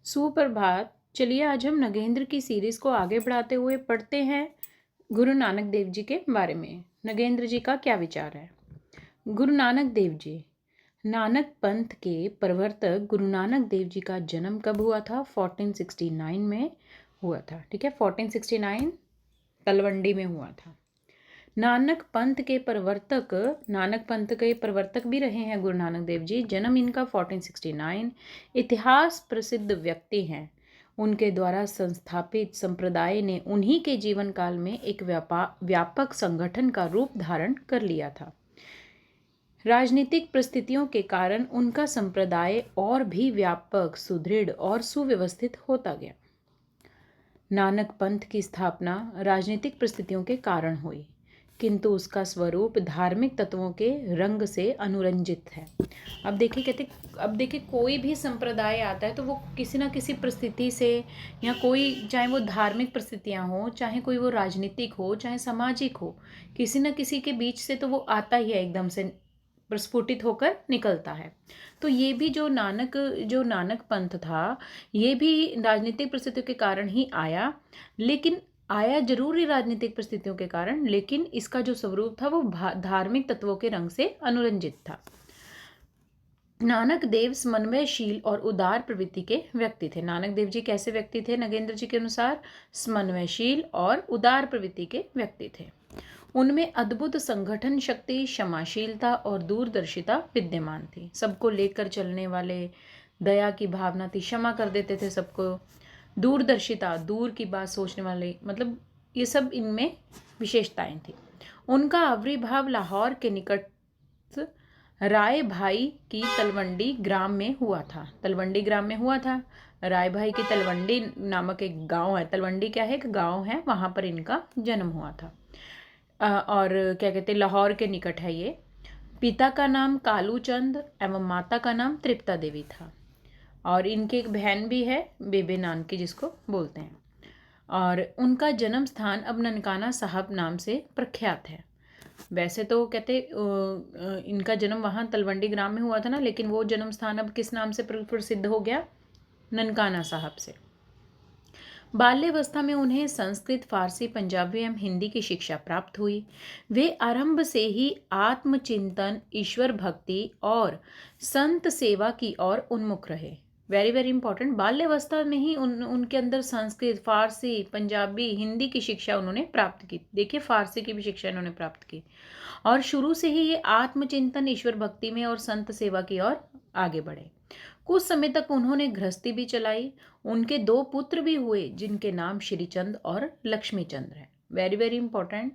सुप्रभात। चलिए आज हम नगेंद्र की सीरीज को आगे बढ़ाते हुए पढ़ते हैं गुरु नानक देव जी के बारे में। नगेंद्र जी का क्या विचार है। गुरु नानक देव जी, नानक पंथ के प्रवर्तक गुरु नानक देव जी का जन्म कब हुआ था? 1469 में हुआ था। ठीक है, 1469 तलवंडी में हुआ था। नानक पंथ के प्रवर्तक भी रहे हैं गुरु नानक देव जी। जन्म इनका 1469। इतिहास प्रसिद्ध व्यक्ति हैं। उनके द्वारा संस्थापित संप्रदाय ने उन्हीं के जीवन काल में एक व्यापक संगठन का रूप धारण कर लिया था। राजनीतिक परिस्थितियों के कारण उनका संप्रदाय और भी व्यापक, सुदृढ़ और सुव्यवस्थित होता गया। नानक पंथ की स्थापना राजनीतिक परिस्थितियों के कारण हुई, किंतु उसका स्वरूप धार्मिक तत्वों के रंग से अनुरंजित है। अब देखिए कोई भी संप्रदाय आता है तो वो किसी ना किसी परिस्थिति से, या कोई, चाहे वो धार्मिक परिस्थितियां हो, चाहे कोई वो राजनीतिक हो, चाहे सामाजिक हो, किसी ना किसी के बीच से तो वो आता ही है, एकदम से प्रस्फुटित होकर निकलता है। तो ये भी जो नानक पंथ था, ये भी राजनीतिक परिस्थितियों के कारण ही आया, लेकिन आया जरूर ही राजनीतिक परिस्थितियों के कारण, लेकिन इसका जो स्वरूप था वो धार्मिक तत्वों के रंग से अनुरंजित था। नानक देव समन्वयशील और उदार प्रवृत्ति के व्यक्ति थे। नानक देव जी कैसे व्यक्ति थे? नगेंद्र जी के अनुसार समन्वयशील और उदार प्रवृत्ति के व्यक्ति थे। उनमें अद्भुत संगठन शक्ति, क्षमाशीलता और दूरदर्शिता विद्यमान थी। सबको लेकर चलने वाले, दया की भावना थी, क्षमा कर देते थे सबको, दूरदर्शिता, दूर की बात सोचने वाले, मतलब ये सब इनमें विशेषताएं थी। उनका आविर्भाव लाहौर के निकट राय भाई की तलवंडी ग्राम में हुआ था। तलवंडी ग्राम में हुआ था। राय भाई की तलवंडी नामक एक गांव है। तलवंडी क्या है? एक गांव है, वहां पर इनका जन्म हुआ था। और क्या कहते हैं, लाहौर के निकट है ये। पिता का नाम कालू चंद एवं माता का नाम तृप्ता देवी था। और इनकी एक बहन भी है, बेबे नानकी जिसको बोलते हैं। और उनका जन्म स्थान अब ननकाना साहब नाम से प्रख्यात है। वैसे तो कहते इनका जन्म वहाँ तलवंडी ग्राम में हुआ था ना, लेकिन वो जन्म स्थान अब किस नाम से प्रसिद्ध हो गया? ननकाना साहब से। बाल्यावस्था में उन्हें संस्कृत, फारसी, पंजाबी एवं हिंदी की शिक्षा प्राप्त हुई। वे आरंभ से ही आत्मचिंतन, ईश्वर भक्ति और संत सेवा की ओर उन्मुख रहे। Very very important. बाल्यावस्था में ही उनके अंदर संस्कृत, फारसी, पंजाबी, हिंदी की शिक्षा उन्होंने प्राप्त की। देखिए, फारसी की भी शिक्षा इन्होंने प्राप्त की। और शुरू से ही ये आत्मचिंतन, ईश्वर भक्ति में और संत सेवा की ओर आगे बढ़े। कुछ समय तक उन्होंने गृहस्थी भी चलाई। उनके 2 पुत्र भी हुए, जिनके नाम श्रीचंद और लक्ष्मीचंद है। Very very important.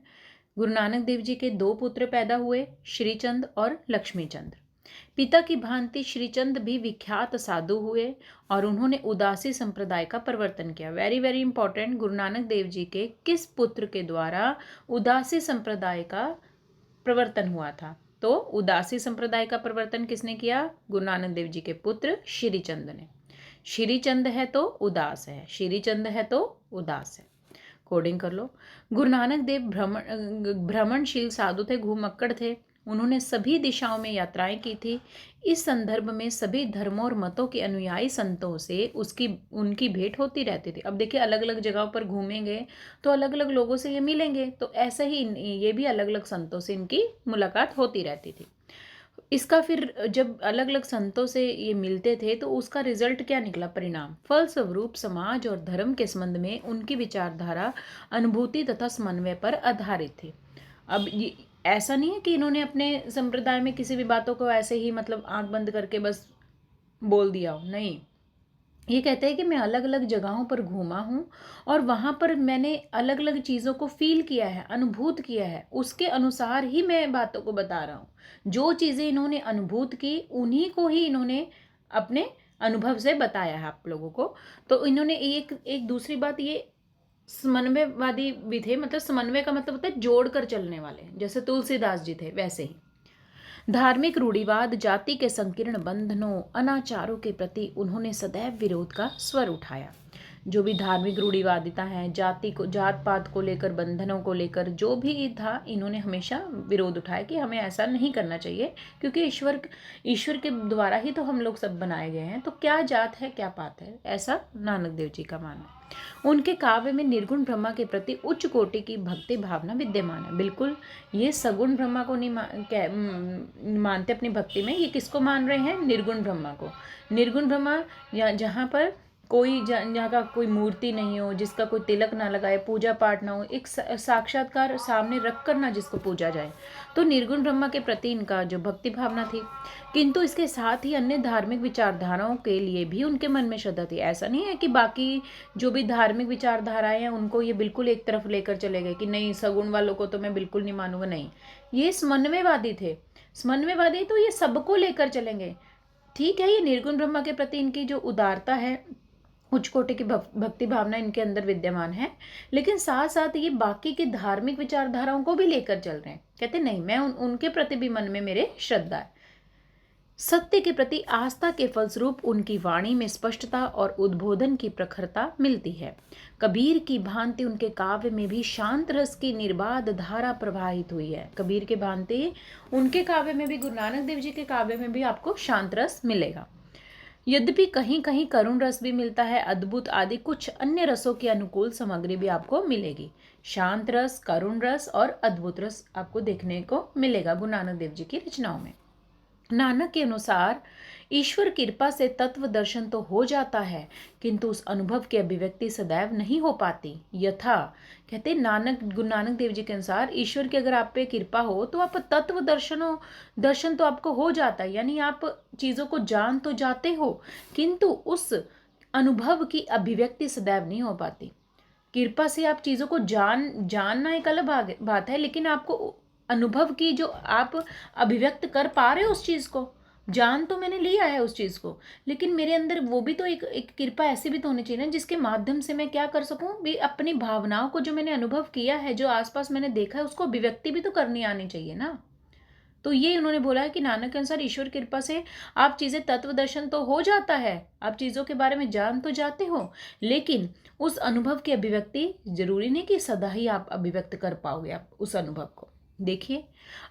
Guru Nanak Dev ji के 2 पुत्र पैदा हुए, श्रीचंद और लक्ष्मीचंद। पिता की भांति श्रीचंद भी विख्यात साधु हुए और उन्होंने उदासी संप्रदाय का प्रवर्तन किया। Very very important. Guru Nanak Dev ji के किस पुत्र के द्वारा उदासी संप्रदाय का प्रवर्तन हुआ था? तो उदासी संप्रदाय का प्रवर्तन किसने किया? गुरु नानक देव जी के पुत्र श्रीचंद ने। श्रीचंद है तो उदास है, श्रीचंद है तो उदास है। कोडिंग कर लो। गुरु नानक देव भ्रमणशील साधु थे, घुमक्कड़ थे। उन्होंने सभी दिशाओं में यात्राएं की थी। इस संदर्भ में सभी धर्मों और मतों के अनुयायी संतों से उनकी भेंट होती रहती थी। अब देखिए, अलग अलग जगहों पर घूमेंगे तो अलग अलग लोगों से ये मिलेंगे, तो ऐसा ही ये भी अलग अलग संतों से इनकी मुलाकात होती रहती थी। इसका फिर जब अलग अलग संतों से ये मिलते थे तो उसका रिजल्ट क्या निकला? परिणाम। फलस्वरूप समाज और धर्म के संबंध में उनकी विचारधारा अनुभूति तथा समन्वय पर आधारित थी। अब ये ऐसा नहीं है कि इन्होंने अपने संप्रदाय में किसी भी बातों को ऐसे ही, मतलब आंख बंद करके बस बोल दिया हो, नहीं। ये कहते हैं कि मैं अलग अलग जगहों पर घूमा हूँ और वहाँ पर मैंने अलग अलग चीज़ों को फील किया है, अनुभूत किया है, उसके अनुसार ही मैं बातों को बता रहा हूँ। जो चीज़ें इन्होंने अनुभूत की उन्हीं को ही इन्होंने अपने अनुभव से बताया है आप लोगों को। तो इन्होंने एक दूसरी बात, ये समन्वयवादी भी थे। मतलब समन्वय का मतलब होता है जोड़ कर चलने वाले, जैसे तुलसीदास जी थे वैसे ही। धार्मिक रूढ़िवाद, जाति के संकीर्ण बंधनों, अनाचारों के प्रति उन्होंने सदैव विरोध का स्वर उठाया। जो भी धार्मिक रूढ़िवादिता है, जात पात को लेकर, बंधनों को लेकर जो भी था, इन्होंने हमेशा विरोध उठाया कि हमें ऐसा नहीं करना चाहिए, क्योंकि ईश्वर के द्वारा ही तो हम लोग सब बनाए गए हैं, तो क्या जात है क्या पात है, ऐसा नानक देव जी का मानना है। उनके काव्य में निर्गुण ब्रह्मा के प्रति उच्च कोटि की भक्ति भावना विद्यमान है। बिल्कुल, ये सगुण ब्रह्मा को नहीं मानते अपनी भक्ति में, ये किसको मान रहे हैं? निर्गुण ब्रह्मा को। निर्गुण ब्रह्मा जहाँ पर जहाँ का कोई मूर्ति नहीं हो, जिसका कोई तिलक ना लगाए, पूजा पाठ ना हो, एक साक्षात्कार सामने रख कर ना जिसको पूजा जाए, तो निर्गुण ब्रह्मा के प्रति इनका जो भक्ति भावना थी। किंतु इसके साथ ही अन्य धार्मिक विचारधाराओं के लिए भी उनके मन में श्रद्धा थी। ऐसा नहीं है कि बाकी जो भी धार्मिक विचारधाराएं हैं उनको ये बिल्कुल एक तरफ लेकर चले गए कि नहीं, सगुण वालों को तो मैं बिल्कुल नहीं मानूंगा। नहीं, ये समन्वयवादी थे। समन्वयवादी तो ये सबको लेकर चलेंगे। ठीक है, ये निर्गुण ब्रह्मा के प्रति इनकी जो उदारता है, उच्च कोटि की भक्ति भावना इनके अंदर विद्यमान है, लेकिन साथ साथ ये बाकी की धार्मिक विचारधाराओं को भी लेकर चल रहे हैं। कहते नहीं, मैं उनके प्रति भी मन में मेरे श्रद्धा है। सत्य के प्रति आस्था के फलस्वरूप उनकी वाणी में स्पष्टता और उद्बोधन की प्रखरता मिलती है। कबीर की भांति उनके काव्य में भी शांत रस की निर्बाध धारा प्रवाहित हुई है। कबीर के भांति उनके काव्य में भी, गुरु नानक देव जी के काव्य में भी आपको शांत रस मिलेगा। यद्यपि कहीं कहीं करुण रस भी मिलता है, अद्भुत आदि कुछ अन्य रसों की अनुकूल सामग्री भी आपको मिलेगी। शांत रस, करुण रस और अद्भुत रस आपको देखने को मिलेगा गुरु नानक देव जी की रचनाओं में। नानक के अनुसार ईश्वर कृपा से तत्व दर्शन तो हो जाता है, किंतु उस अनुभव की अभिव्यक्ति सदैव नहीं हो पाती। यथा कहते गुरु नानक देव जी के अनुसार ईश्वर की अगर आप पे कृपा हो तो आप तत्व दर्शन तो आपको हो जाता है, यानी आप चीजों को जान तो जाते हो, किंतु उस अनुभव की अभिव्यक्ति सदैव नहीं हो पाती। कृपा से आप चीजों को जानना एक अलग बात है, लेकिन आपको अनुभव की जो आप अभिव्यक्त कर पा रहे हो उस चीज को, जान तो मैंने लिया है उस चीज को, लेकिन मेरे अंदर वो भी तो एक कृपा ऐसी भी तो होनी चाहिए ना, जिसके माध्यम से मैं क्या कर सकूं भी, अपनी भावनाओं को जो मैंने अनुभव किया है, जो आसपास मैंने देखा है, उसको अभिव्यक्ति भी तो करनी आनी चाहिए ना। तो ये उन्होंने बोला है कि नानक के अनुसार ईश्वर कृपा से आप चीजें तत्व दर्शन तो हो जाता है, आप चीजों के बारे में जान तो जाते हो, लेकिन उस अनुभव की अभिव्यक्ति जरूरी नहीं कि सदा ही आप अभिव्यक्त कर पाओगे आप उस अनुभव को। देखिए,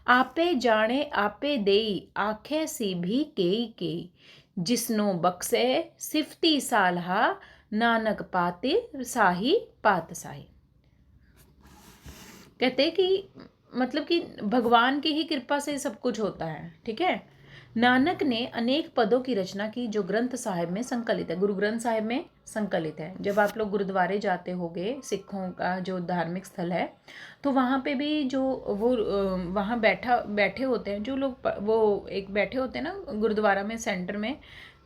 आपे जाने आपे देई आखे सी भी केई जिसनो बक्से सिफती सालहा नानक पाते साही पात साही। कहते कि मतलब कि भगवान की ही कृपा से सब कुछ होता है। ठीक है, नानक ने अनेक पदों की रचना की जो ग्रंथ साहिब में संकलित है, गुरु ग्रंथ साहिब में संकलित है। जब आप लोग गुरुद्वारे जाते होगे, सिखों का जो धार्मिक स्थल है, तो वहाँ पे भी जो वो वहाँ बैठे होते हैं जो लोग, वो एक बैठे होते हैं ना गुरुद्वारा में सेंटर में,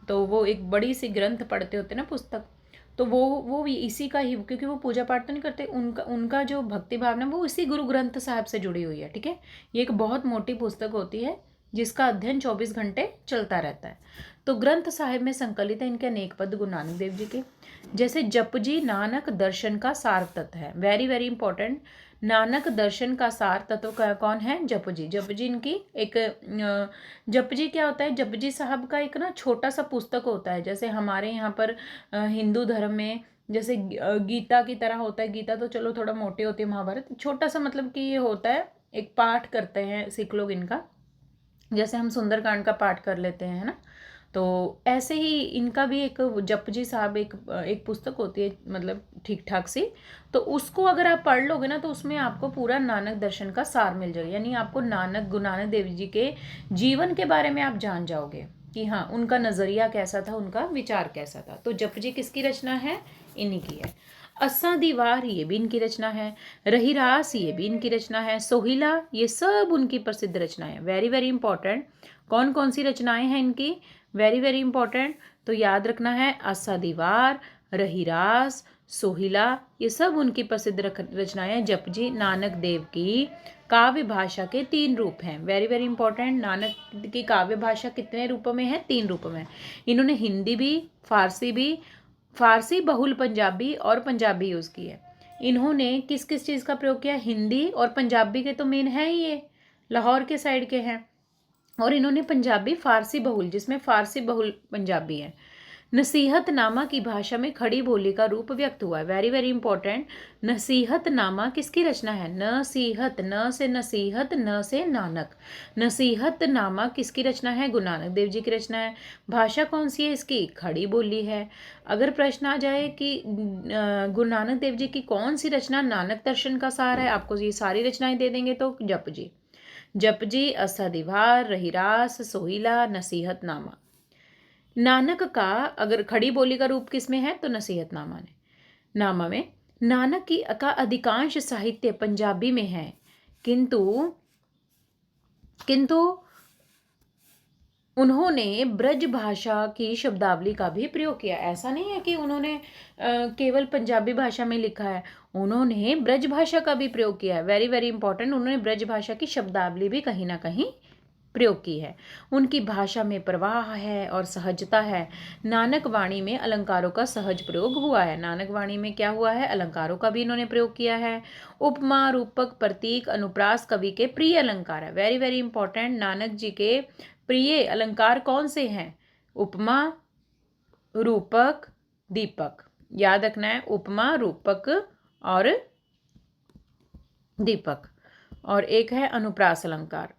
तो वो एक बड़ी सी ग्रंथ पढ़ते होते हैं ना, पुस्तक, तो वो भी इसी का ही, क्योंकि वो पूजा पाठ तो नहीं करते, उनका जो भक्ति भावना वो इसी गुरु ग्रंथ साहिब से जुड़ी हुई है। ठीक है, ये एक बहुत मोटी पुस्तक होती है जिसका अध्ययन 24 घंटे चलता रहता है। तो ग्रंथ साहिब में संकलित है इनके अनेक पद गुरु नानक देव जी के, जैसे जपजी नानक दर्शन का सार तत्व है। वेरी वेरी इंपॉर्टेंट, नानक दर्शन का सार तत्व का कौन है? जपजी। जपजी इनकी एक जपजी क्या होता है? जपजी साहब का एक ना छोटा सा पुस्तक होता है, जैसे हमारे यहाँ पर हिंदू धर्म में जैसे गीता की तरह होता है। गीता तो चलो थोड़ा मोटी होती है, महाभारत छोटा सा, मतलब कि ये होता है, एक पाठ करते हैं सिख लोग इनका, जैसे हम सुंदरकांड का पाठ कर लेते हैं, है ना। तो ऐसे ही इनका भी एक जपजी साहब एक पुस्तक होती है, मतलब ठीक ठाक सी, तो उसको अगर आप पढ़ लोगे ना, तो उसमें आपको पूरा नानक दर्शन का सार मिल जाएगा, यानी आपको गुरु नानक देव जी के जीवन के बारे में आप जान जाओगे कि हाँ, उनका नजरिया कैसा था, उनका विचार कैसा था। तो जपजी किसकी रचना है? इन्हीं की है। अस्सा दीवार ये भी इनकी रचना है, रहीरास ये भी इनकी रचना है, सोहिला ये सब उनकी प्रसिद्ध रचनाएं हैं। वेरी वेरी इंपॉर्टेंट, कौन कौन सी रचनाएं हैं इनकी? वेरी वेरी इंपॉर्टेंट, तो याद रखना है, अस्सा दीवार, रहीरास, सोहिला, ये सब उनकी प्रसिद्ध रचनाएं। जपजी नानक देव की काव्य भाषा के 3 रूप हैं। वेरी वेरी इंपॉर्टेंट, नानक की काव्य भाषा कितने रूपों में है? 3 रूपों में। इन्होंने हिंदी भी, फारसी बहुल पंजाबी और पंजाबी यूज़ की है। इन्होंने किस किस चीज़ का प्रयोग किया? हिंदी और पंजाबी के तो मेन है ही, ये लाहौर के साइड के हैं, और इन्होंने पंजाबी फारसी बहुल, जिसमें फारसी बहुल पंजाबी है। नसीहतनामा की भाषा में खड़ी बोली का रूप व्यक्त हुआ है। Very very important. नसीहतनामा किसकी रचना है? नसीहत, न से नसीहत, न से नानक। नसीहतनामा किसकी रचना है? गुरु नानक देव जी की रचना है। भाषा कौन सी है इसकी? खड़ी बोली है। अगर प्रश्न आ जाए कि गुरु नानक देव जी की कौन सी रचना नानक दर्शन का सार है, आपको ये सारी रचनाएं दे देंगे तो जपजी, जपजी, असाधिवार, रहीरास, सोहिला, नसीहतनामा। नानक का अगर खड़ी बोली का रूप किस में है तो नसीहतनामा ने नामा में। नानक की का अधिकांश साहित्य पंजाबी में है, किंतु किंतु उन्होंने ब्रज भाषा की शब्दावली का भी प्रयोग किया। ऐसा नहीं है कि उन्होंने केवल पंजाबी भाषा में लिखा है, उन्होंने ब्रज भाषा का भी प्रयोग किया है। Very very important. उन्होंने ब्रज भाषा की शब्दावली भी कहीं ना कहीं प्रयोग की है। उनकी भाषा में प्रवाह है और सहजता है। नानक वाणी में अलंकारों का सहज प्रयोग हुआ है। नानक वाणी में क्या हुआ है? अलंकारों का भी इन्होंने प्रयोग किया है। उपमा, रूपक, प्रतीक, अनुप्रास कवि के प्रिय अलंकार है। Very very important. Nanak ji के प्रिय अलंकार कौन से हैं? उपमा, रूपक, दीपक। याद रखना है, उपमा, रूपक और दीपक। और एक है अनुप्रास अलंकार।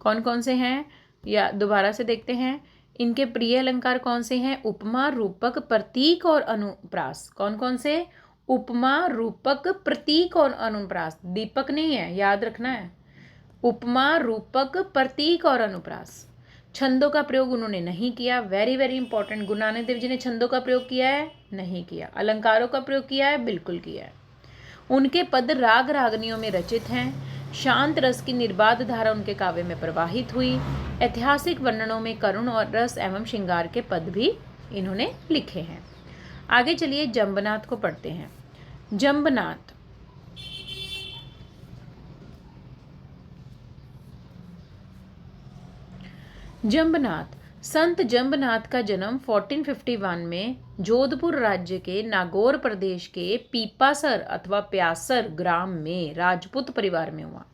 कौन कौन से हैं या दोबारा से देखते हैं। इनके प्रिय अलंकार कौन से हैं? उपमा, रूपक, प्रतीक और अनुप्रास। कौन कौन से? उपमा, रूपक, प्रतीक और अनुप्रास। दीपक नहीं है, याद रखना है। उपमा, रूपक, प्रतीक और अनुप्रास। छंदों का प्रयोग उन्होंने नहीं किया। Very very important. Guru Nanak Dev ji ने छंदों का प्रयोग किया है? नहीं किया। अलंकारों का प्रयोग किया है? बिल्कुल किया है। उनके पद राग रागनियों में रचित हैं। शांत रस की निर्बाध धारा उनके काव्य में प्रवाहित हुई। ऐतिहासिक वर्णनों में करुण और रस एवं श्रृंगार के पद भी इन्होंने लिखे हैं। आगे चलिए जंबनाथ को पढ़ते हैं। जंबनाथ जंबनाथ संत जंबनाथ का जन्म 1451 में जोधपुर राज्य के नागौर प्रदेश के पीपासर अथवा प्यासर ग्राम में राजपूत परिवार में हुआ।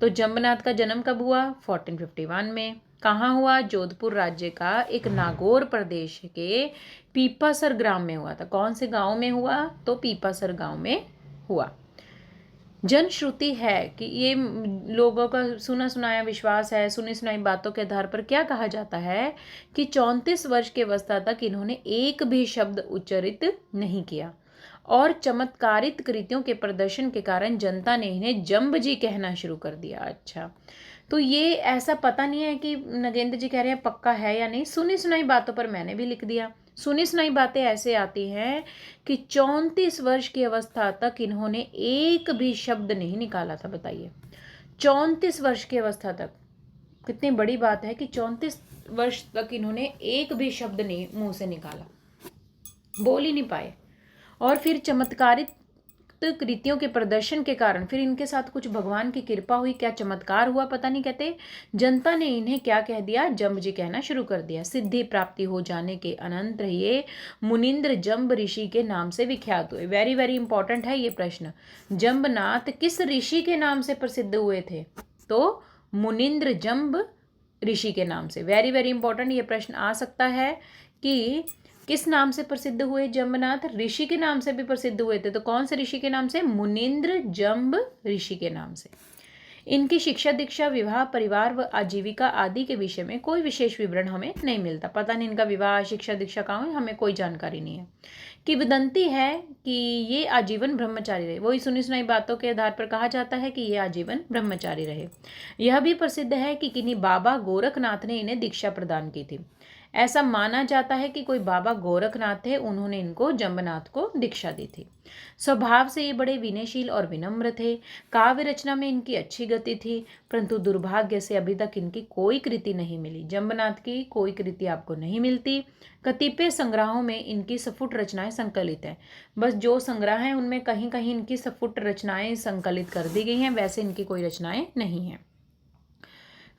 तो जंबनाथ का जन्म कब हुआ? 1451 में। कहाँ हुआ? जोधपुर राज्य का एक नागौर प्रदेश के पीपासर ग्राम में हुआ था। कौन से गांव में हुआ? तो पीपासर गांव में हुआ। जनश्रुति है कि ये लोगों का सुना सुनाया विश्वास है, सुनी सुनाई बातों के आधार पर क्या कहा जाता है कि 34 वर्ष की अवस्था तक इन्होंने एक भी शब्द उच्चारित नहीं किया और चमत्कारित कृतियों के प्रदर्शन के कारण जनता ने इन्हें जंब जी कहना शुरू कर दिया। अच्छा, तो ये ऐसा पता नहीं है कि नगेंद्र जी कह रहे हैं पक्का है या नहीं, सुनी सुनाई बातों पर मैंने भी लिख दिया। सुनी सुनाई बातें ऐसे आती हैं कि 34 वर्ष की अवस्था तक इन्होंने एक भी शब्द नहीं निकाला था। बताइए, 34 वर्ष की अवस्था तक, कितनी बड़ी बात है कि 34 वर्ष तक इन्होंने एक भी शब्द नहीं मुंह से निकाला, बोल ही नहीं पाए। और फिर चमत्कारित कृतियों के प्रदर्शन के कारण फिर इनके साथ कुछ भगवान की कृपा हुई, क्या चमत्कार हुआ पता नहीं। कहते जनता ने इन्हें क्या कह दिया? जंब जी कहना शुरू कर दिया। सिद्धि प्राप्ति हो जाने के अनंतर ये मुनिंद्र जंब ऋषि के नाम से विख्यात हुए। वेरी वेरी इंपॉर्टेंट है ये प्रश्न। जंबनाथ किस ऋषि के नाम से प्रसिद्ध हुए थे? तो मुनिंद्र जंब ऋषि के नाम से। वेरी वेरी इंपॉर्टेंट ये प्रश्न आ सकता है कि किस नाम से प्रसिद्ध हुए जंबनाथ? ऋषि के नाम से भी प्रसिद्ध हुए थे। तो कौन से ऋषि के नाम से? मुनिंद्र जंब ऋषि के नाम से। इनकी शिक्षा दीक्षा, विवाह, परिवार व आजीविका आदि के विषय में कोई विशेष विवरण हमें नहीं मिलता। पता नहीं इनका विवाह, शिक्षा दीक्षा कहाँ है, हमें कोई जानकारी नहीं है। किंवदंती है कि ये आजीवन ब्रह्मचारी रहे। वही सुनी सुनाई बातों के आधार पर कहा जाता है कि ये आजीवन ब्रह्मचारी रहे। यह भी प्रसिद्ध है कि किन्हीं बाबा गोरखनाथ ने इन्हें दीक्षा प्रदान की थी। ऐसा माना जाता है कि कोई बाबा गोरखनाथ थे, उन्होंने इनको जंबनाथ को दीक्षा दी थी। स्वभाव से ये बड़े विनयशील और विनम्र थे। काव्य रचना में इनकी अच्छी गति थी, परंतु दुर्भाग्य से अभी तक इनकी कोई कृति नहीं मिली। जंबनाथ की कोई कृति आपको नहीं मिलती। कतिपय संग्रहों में इनकी सफुट रचनाएं संकलित हैं। बस जो संग्रह हैं उनमें कहीं कहीं इनकी सफुट रचनाएं संकलित कर दी गई हैं, वैसे इनकी कोई रचनाएं नहीं हैं।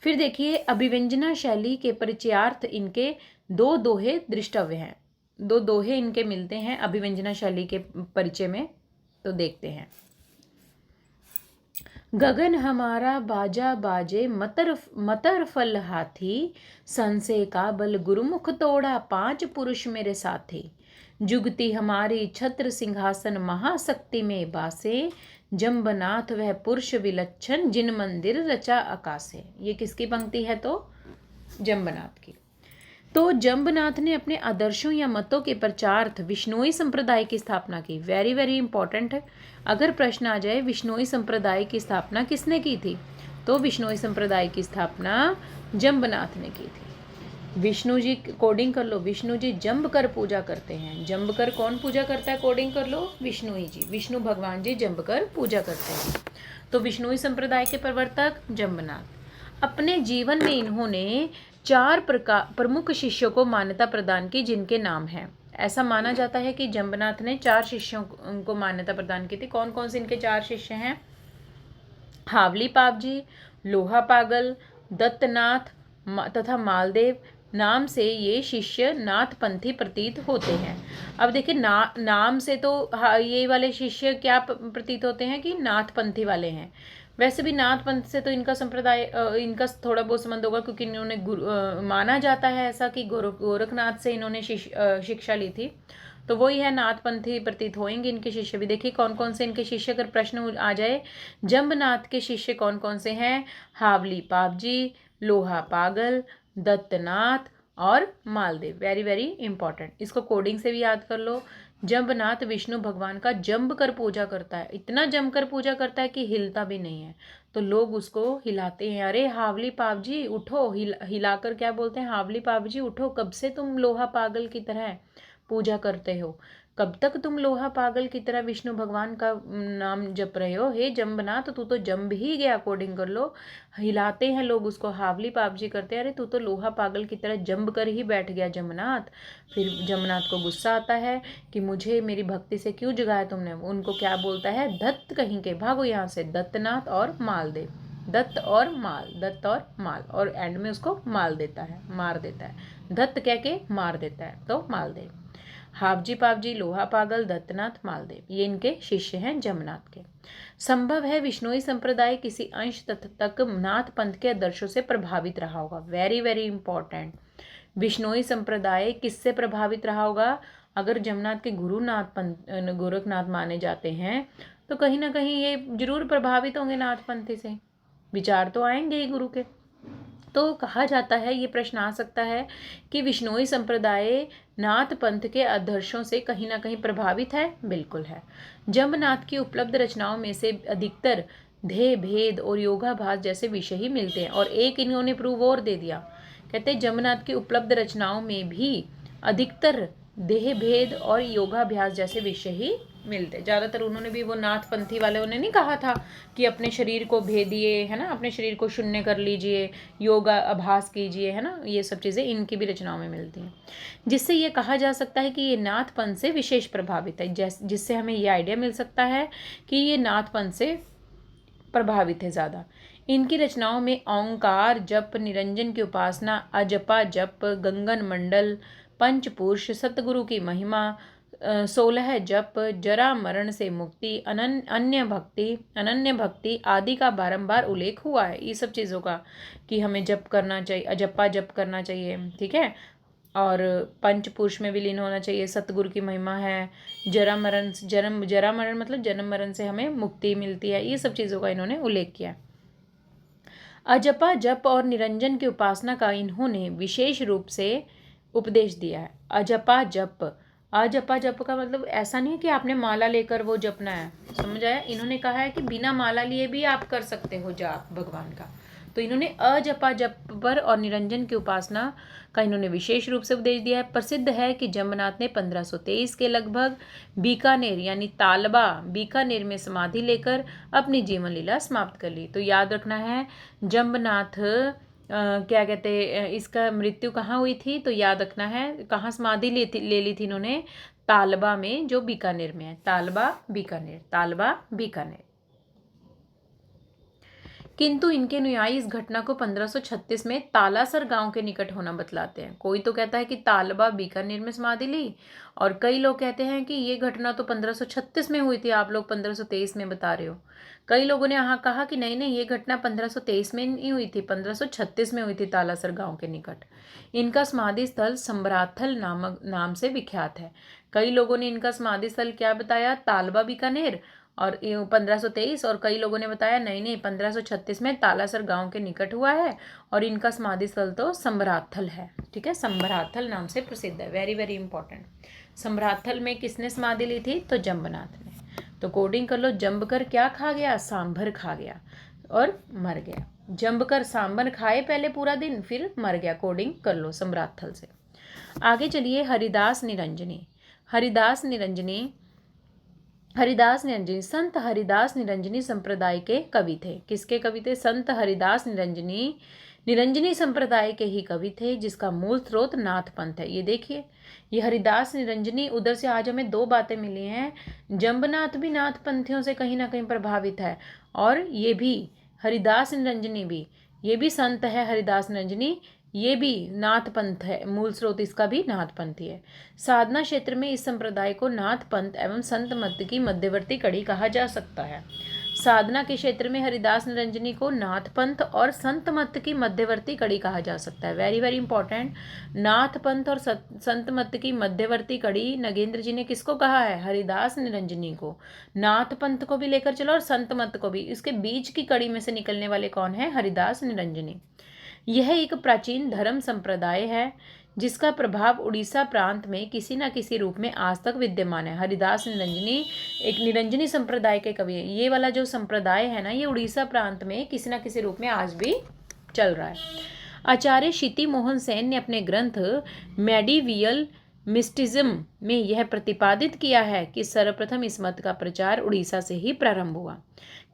फिर देखिए, अभिव्यंजना शैली के परिचयार्थ इनके दो दोहे दृष्टव्य हैं। दो दोहे इनके मिलते हैं अभिव्यंजना शैली के परिचय में, तो देखते हैं। गगन हमारा बाजा बाजे मतर मतर फल हाथी, सन से काबल गुरुमुख तोड़ा 5 पुरुष मेरे साथी। जुगती हमारी छत्र सिंहासन महाशक्ति में बासे, जम्बनाथ वह पुरुष विलक्षण जिन मंदिर रचा आकाशे। ये किसकी पंक्ति है? तो जम्बनाथ की। तो जम्बनाथ ने अपने आदर्शों या मतों के प्रचारार्थ विश्नोई संप्रदाय की स्थापना की। वेरी वेरी इंपॉर्टेंट है। अगर प्रश्न आ जाए विश्नोई संप्रदाय की स्थापना किसने की थी, तो विश्नोई संप्रदाय की स्थापना जम्बनाथ ने की थी। विष्णु जी कोडिंग कर लो, विष्णु जी जम्ब कर पूजा करते हैं। जम्ब कर कौन पूजा करता है? कोडिंग कर लो, विष्णु ही जी, विष्णु भगवान जी जम्ब कर पूजा करते हैं। तो विष्णुई संप्रदाय के प्रवर्तक जम्बनाथ। अपने जीवन में इन्होंने 4 प्रमुख शिष्यों को मान्यता प्रदान की, जिनके नाम हैं। ऐसा माना जाता है कि जम्बनाथ ने 4 शिष्यों को मान्यता प्रदान की थी। कौन कौन से इनके 4 शिष्य हैं? हावली पावजी, लोहा पागल, दत्तनाथ तथा मालदेव नाम से ये शिष्य नाथपंथी प्रतीत होते हैं। अब देखिए नाम से तो ये वाले शिष्य क्या प्रतीत होते हैं कि नाथपंथी वाले हैं। वैसे भी नाथ पंथ से तो इनका संप्रदाय इनका थोड़ा बहुत संबंध होगा, क्योंकि इन्होंने माना जाता है ऐसा कि गोरखनाथ से इन्होंने शिक्षा ली थी। तो वही है, नाथपंथी प्रतीत होंगे इनके शिष्य भी। देखिए कौन कौन से इनके शिष्य, अगर प्रश्न आ जाए जम्बनाथ के शिष्य कौन कौन से हैं? हावली पावजी, लोहा पागल, दत्तनाथ और मालदेव। Very very important. इसको कोडिंग से भी याद कर लो। जम्बनाथ विष्णु भगवान का जम्ब कर पूजा करता है, इतना जम कर पूजा करता है कि हिलता भी नहीं है। तो लोग उसको हिलाते हैं, अरे हावली पावजी उठो, हिलाकर क्या बोलते हैं? हावली पावजी उठो, कब से तुम लोहा पागल की तरह पूजा करते हो? कब तक तुम लोहा पागल की तरह विष्णु भगवान का नाम जप रहे हो? हे जम्बनाथ, तू तो जम्ब ही गया। कोडिंग कर लो। हिलाते हैं लोग उसको, हावली पावजी करते हैं, अरे तू तो लोहा पागल की तरह जम्ब कर ही बैठ गया जम्बनाथ। फिर जम्बनाथ को गुस्सा आता है कि मुझे मेरी भक्ति से क्यों जगाया तुमने। उनको क्या बोलता है? दत्त कहीं के, भागो यहाँ से। दत्तनाथ और मालदेव, दत्त और माल, दत्त और माल, और एंड में उसको माल देता है, मार देता है। दत्त कह के मार देता है, तो मालदेव। हावजी पावजी, लोहा पागल, दत्तनाथ, मालदेव, ये इनके शिष्य हैं जमनाथ के। संभव है विष्णुई संप्रदाय किसी अंश तक नाथ पंथ के आदर्शों से प्रभावित रहा होगा। Very very important. विष्णुई संप्रदाय किससे प्रभावित रहा होगा? अगर जमनाथ के गुरु नाथ पंथ गोरखनाथ माने जाते हैं, तो कहीं ना कहीं ये जरूर प्रभावित होंगे नाथ पंथी से। विचार तो आएंगे ही गुरु के। तो कहा जाता है, ये प्रश्न आ सकता है कि विष्णुई संप्रदाय नाथ पंथ के आदर्शों से कहीं ना कहीं प्रभावित है। बिल्कुल है। जम्बनाथ की उपलब्ध रचनाओं में से अधिकतर ध्येय भेद और योगाभ्यास जैसे विषय ही मिलते हैं। और एक इन्होंने प्रूव और दे दिया, कहते हैं जम्बनाथ की उपलब्ध रचनाओं में भी अधिकतर देह भेद और योगाभ्यास जैसे विषय ही मिलते। ज़्यादातर उन्होंने भी, वो नाथपंथी वाले, उन्होंने नहीं कहा था कि अपने शरीर को भेदिए, है ना, अपने शरीर को शून्य कर लीजिए, योगा अभ्यास कीजिए, है ना, ये सब चीज़ें इनकी भी रचनाओं में मिलती हैं। जिससे ये कहा जा सकता है कि ये नाथपंथ से विशेष प्रभावित है। जिससे हमें ये आइडिया मिल सकता है कि ये नाथपंथ से प्रभावित है ज़्यादा। इनकी रचनाओं में ओंकार जप, निरंजन की उपासना, अजपा जप, गंगन मंडल, पंचपुरुष, सतगुरु की महिमा, 16 जप, जरा मरण से मुक्ति, अनन्य भक्ति आदि का बारंबार उल्लेख हुआ है। ये सब चीज़ों का कि हमें जप करना चाहिए, अजपा जप करना चाहिए, ठीक है, और पंचपुरुष में विलीन होना चाहिए, सतगुरु की महिमा है, जरा मरण मतलब जन्म मरण से हमें मुक्ति मिलती है। ये सब चीज़ों का इन्होंने उल्लेख किया। अजपा जप और निरंजन की उपासना का इन्होंने विशेष रूप से उपदेश दिया है। अजपा जप, अजपा जप का मतलब ऐसा नहीं है कि आपने माला लेकर वो जपना है, समझ आया? इन्होंने कहा है कि बिना माला लिए भी आप कर सकते हो जाप भगवान का। तो इन्होंने अजपा जप पर और निरंजन की उपासना का इन्होंने विशेष रूप से उपदेश दिया है। प्रसिद्ध है कि जम्बनाथ ने 1523 के लगभग बीकानेर यानी तालबा बीकानेर में समाधि लेकर अपनी जीवन लीला समाप्त कर ली। तो याद रखना है, जम्बनाथ क्या कहते हैं, इसका मृत्यु कहाँ हुई थी? तो याद रखना है, कहाँ समाधि ले ली थी इन्होंने? तालबा में, जो बीकानेर में है। तालबा बीकानेर, तालबा बीकानेर। किंतु इनके अनुयायी इस घटना को 1536 में तालासर गांव के निकट होना बतलाते हैं। कोई तो कहता है कि तालबा बीकानेर में समाधि ली, और कई लोग कहते हैं कि ये घटना तो 1536 में हुई थी, आप लोग 1523 में बता रहे हो। कई लोगों ने यहाँ कहा कि नहीं नहीं, ये घटना 1523 में नहीं हुई थी, 1536 में हुई थी तालासर गांव के निकट। इनका समाधि स्थल सम्राथल नाम से विख्यात है। कई लोगों ने इनका समाधि स्थल क्या बताया, तालबा बीकानेर और 1523, और कई लोगों ने बताया नहीं नहीं 1536 में तालासर गांव के निकट हुआ है, और इनका समाधि स्थल तो सम्राथल है। ठीक है, सम्राथल नाम से प्रसिद्ध है, वेरी वेरी इंपॉर्टेंट। सम्राथल में किसने समाधि ली थी, तो जंबनाथ ने। तो कोडिंग कर लो, जंबकर क्या खा गया, सांभर खा गया और मर गया। जंबकर सांभर खाए पहले पूरा दिन, फिर मर गया। कोडिंग कर लो सम्राथल से। आगे चलिए, हरिदास निरंजनी। हरिदास निरंजनी संत हरिदास निरंजनी संप्रदाय के कवि थे। किसके कवि थे, संत हरिदास निरंजनी संप्रदाय के ही कवि थे, जिसका मूल स्रोत नाथ पंथ है। ये देखिए, ये हरिदास निरंजनी, उधर से आज हमें दो बातें मिली हैं। जंबनाथ भी नाथ पंथियों से कहीं ना कहीं प्रभावित है, और ये भी हरिदास निरंजनी भी, ये भी संत है हरिदास निरंजनी, ये भी नाथ पंथ है, मूल स्रोत इसका भी नाथ पंथ ही है। साधना क्षेत्र में इस संप्रदाय को नाथ पंथ एवं संत मत की मध्यवर्ती कड़ी कहा जा सकता है। साधना के क्षेत्र में हरिदास निरंजनी को नाथ पंथ और संत मत की मध्यवर्ती कड़ी कहा जा सकता है। Very very important. नाथ पंथ और संत मत की मध्यवर्ती कड़ी नगेंद्र जी ने किसको कहा है, हरिदास निरंजनी को। नाथ पंथ को भी लेकर चलो और संत मत को भी, इसके बीच की कड़ी में से निकलने वाले कौन है, हरिदास निरंजनी। यह एक प्राचीन धर्म संप्रदाय है जिसका प्रभाव उड़ीसा प्रांत में किसी न किसी रूप में आज तक विद्यमान है। हरिदास निरंजनी एक निरंजनी संप्रदाय के कवि है। ये वाला जो संप्रदाय है ना, ये उड़ीसा प्रांत में किसी न किसी रूप में आज भी चल रहा है। आचार्य क्षिति मोहन सेन ने अपने ग्रंथ मेडिवियल मिस्टिज्म में यह प्रतिपादित किया है कि सर्वप्रथम इस मत का प्रचार उड़ीसा से ही प्रारंभ हुआ।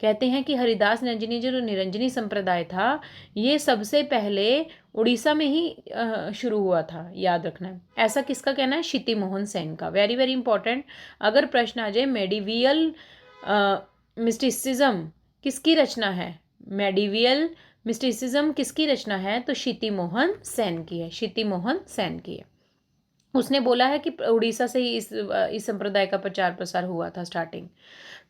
कहते हैं कि हरिदास निरंजनी जो निरंजनी संप्रदाय था, ये सबसे पहले उड़ीसा में ही शुरू हुआ था, याद रखना है। ऐसा किसका कहना है, क्षिति मोहन सेन का। Very very important. अगर प्रश्न आ जाए मेडिवियल मिस्टिसिज्म किसकी रचना है, मेडिवियल मिस्टिसिज्म किसकी रचना है, तो क्षिति मोहन सेन की है, क्षिति मोहन सेन की है। उसने बोला है कि उड़ीसा से ही इस संप्रदाय का प्रचार प्रसार हुआ था स्टार्टिंग।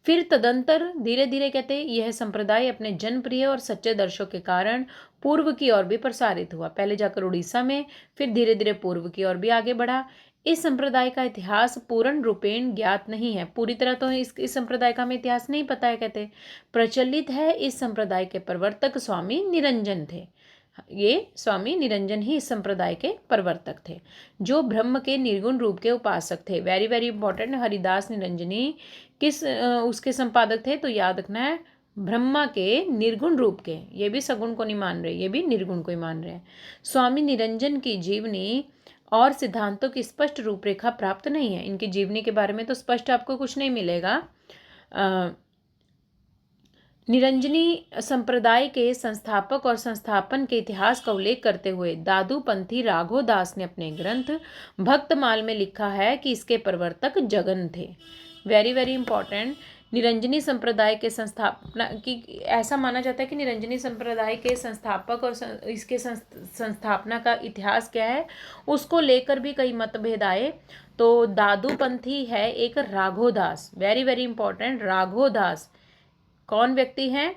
फिर तदंतर धीरे धीरे कहते यह संप्रदाय अपने जनप्रिय और सच्चे दर्शों के कारण पूर्व की ओर भी प्रसारित हुआ। पहले जाकर उड़ीसा में, फिर धीरे धीरे पूर्व की ओर भी आगे बढ़ा। इस संप्रदाय का इतिहास पूर्ण रूपेण ज्ञात नहीं है, पूरी तरह तो इस संप्रदाय का हमें इतिहास नहीं पता है। कहते प्रचलित है इस संप्रदाय के प्रवर्तक स्वामी निरंजन थे। ये स्वामी निरंजन ही इस संप्रदाय के प्रवर्तक थे, जो ब्रह्म के निर्गुण रूप के उपासक थे। Very very important. Haridas Niranjani किस उसके संपादक थे, तो याद रखना है ब्रह्मा के निर्गुण रूप के। ये भी सगुण को नहीं मान रहे, ये भी निर्गुण को ही मान रहे हैं। स्वामी निरंजन की जीवनी और सिद्धांतों की स्पष्ट रूपरेखा प्राप्त नहीं है। इनकी जीवनी के बारे में तो स्पष्ट आपको कुछ नहीं मिलेगा। निरंजनी संप्रदाय के संस्थापक और संस्थापन के इतिहास का उल्लेख करते हुए दादूपंथी राघव दास ने अपने ग्रंथ भक्तमाल में लिखा है कि इसके प्रवर्तक जगन थे। Very very important. निरंजनी संप्रदाय के संस्थापना की, ऐसा माना जाता है कि निरंजनी संप्रदाय के संस्थापक और इसके संस्थापना का इतिहास क्या है, उसको लेकर भी कई मतभेद आए। तो दादूपंथी है एक Raghav Das. Very very important. Raghav Das कौन व्यक्ति हैं,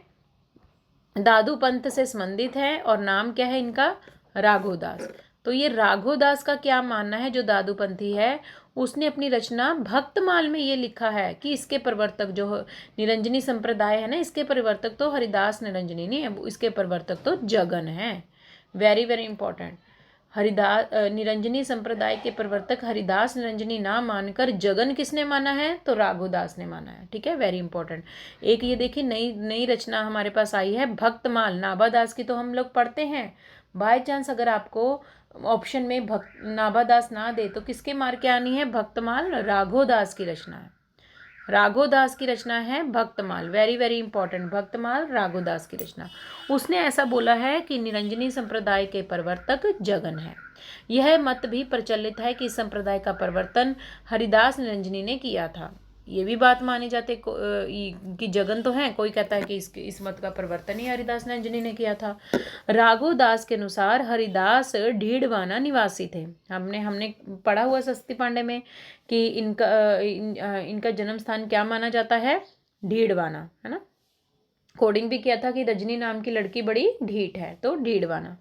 दादू पंथ से संबंधित है, और नाम क्या है इनका, राघव दास। तो ये राघव दास का क्या मानना है, जो दादू पंथी है, उसने अपनी रचना भक्तमाल में ये लिखा है कि इसके प्रवर्तक जो निरंजनी संप्रदाय है ना, इसके प्रवर्तक तो हरिदास निरंजनी नहीं है, इसके प्रवर्तक तो जगन है। Very very important. निरंजनी संप्रदाय के प्रवर्तक हरिदास निरंजनी ना मानकर जगन किसने माना है, तो राघवदास ने माना है। ठीक है, वेरी इंपॉर्टेंट। एक ये देखिए नई रचना हमारे पास आई है भक्तमाल, नाभादास की तो हम लोग पढ़ते हैं। बाय चांस अगर आपको ऑप्शन में नाभादास ना दे तो किसके मार के आनी है, भक्तमाल, राघवदास की रचना है। राघवदास की रचना है Bhaktamal. Very very important. Bhaktamal Raghavdas की रचना। उसने ऐसा बोला है कि निरंजनी संप्रदाय के प्रवर्तक जगन है। यह मत भी प्रचलित है कि इस संप्रदाय का प्रवर्तन हरिदास निरंजनी ने किया था। ये भी बात मानी जाती कि जगन तो है। कोई कहता है कि इस मत का परिवर्तन ही हरिदास नंजनी ने किया था। राघोदास के अनुसार हरिदास ढीडवाना निवासी थे। हमने पढ़ा हुआ सस्ती पांडे में कि इनका जन्म स्थान क्या माना जाता है, ढीडवाना, है ना। कोडिंग भी किया था कि रजनी नाम की लड़की बड़ी ढीठ है, तो ढीडवाना।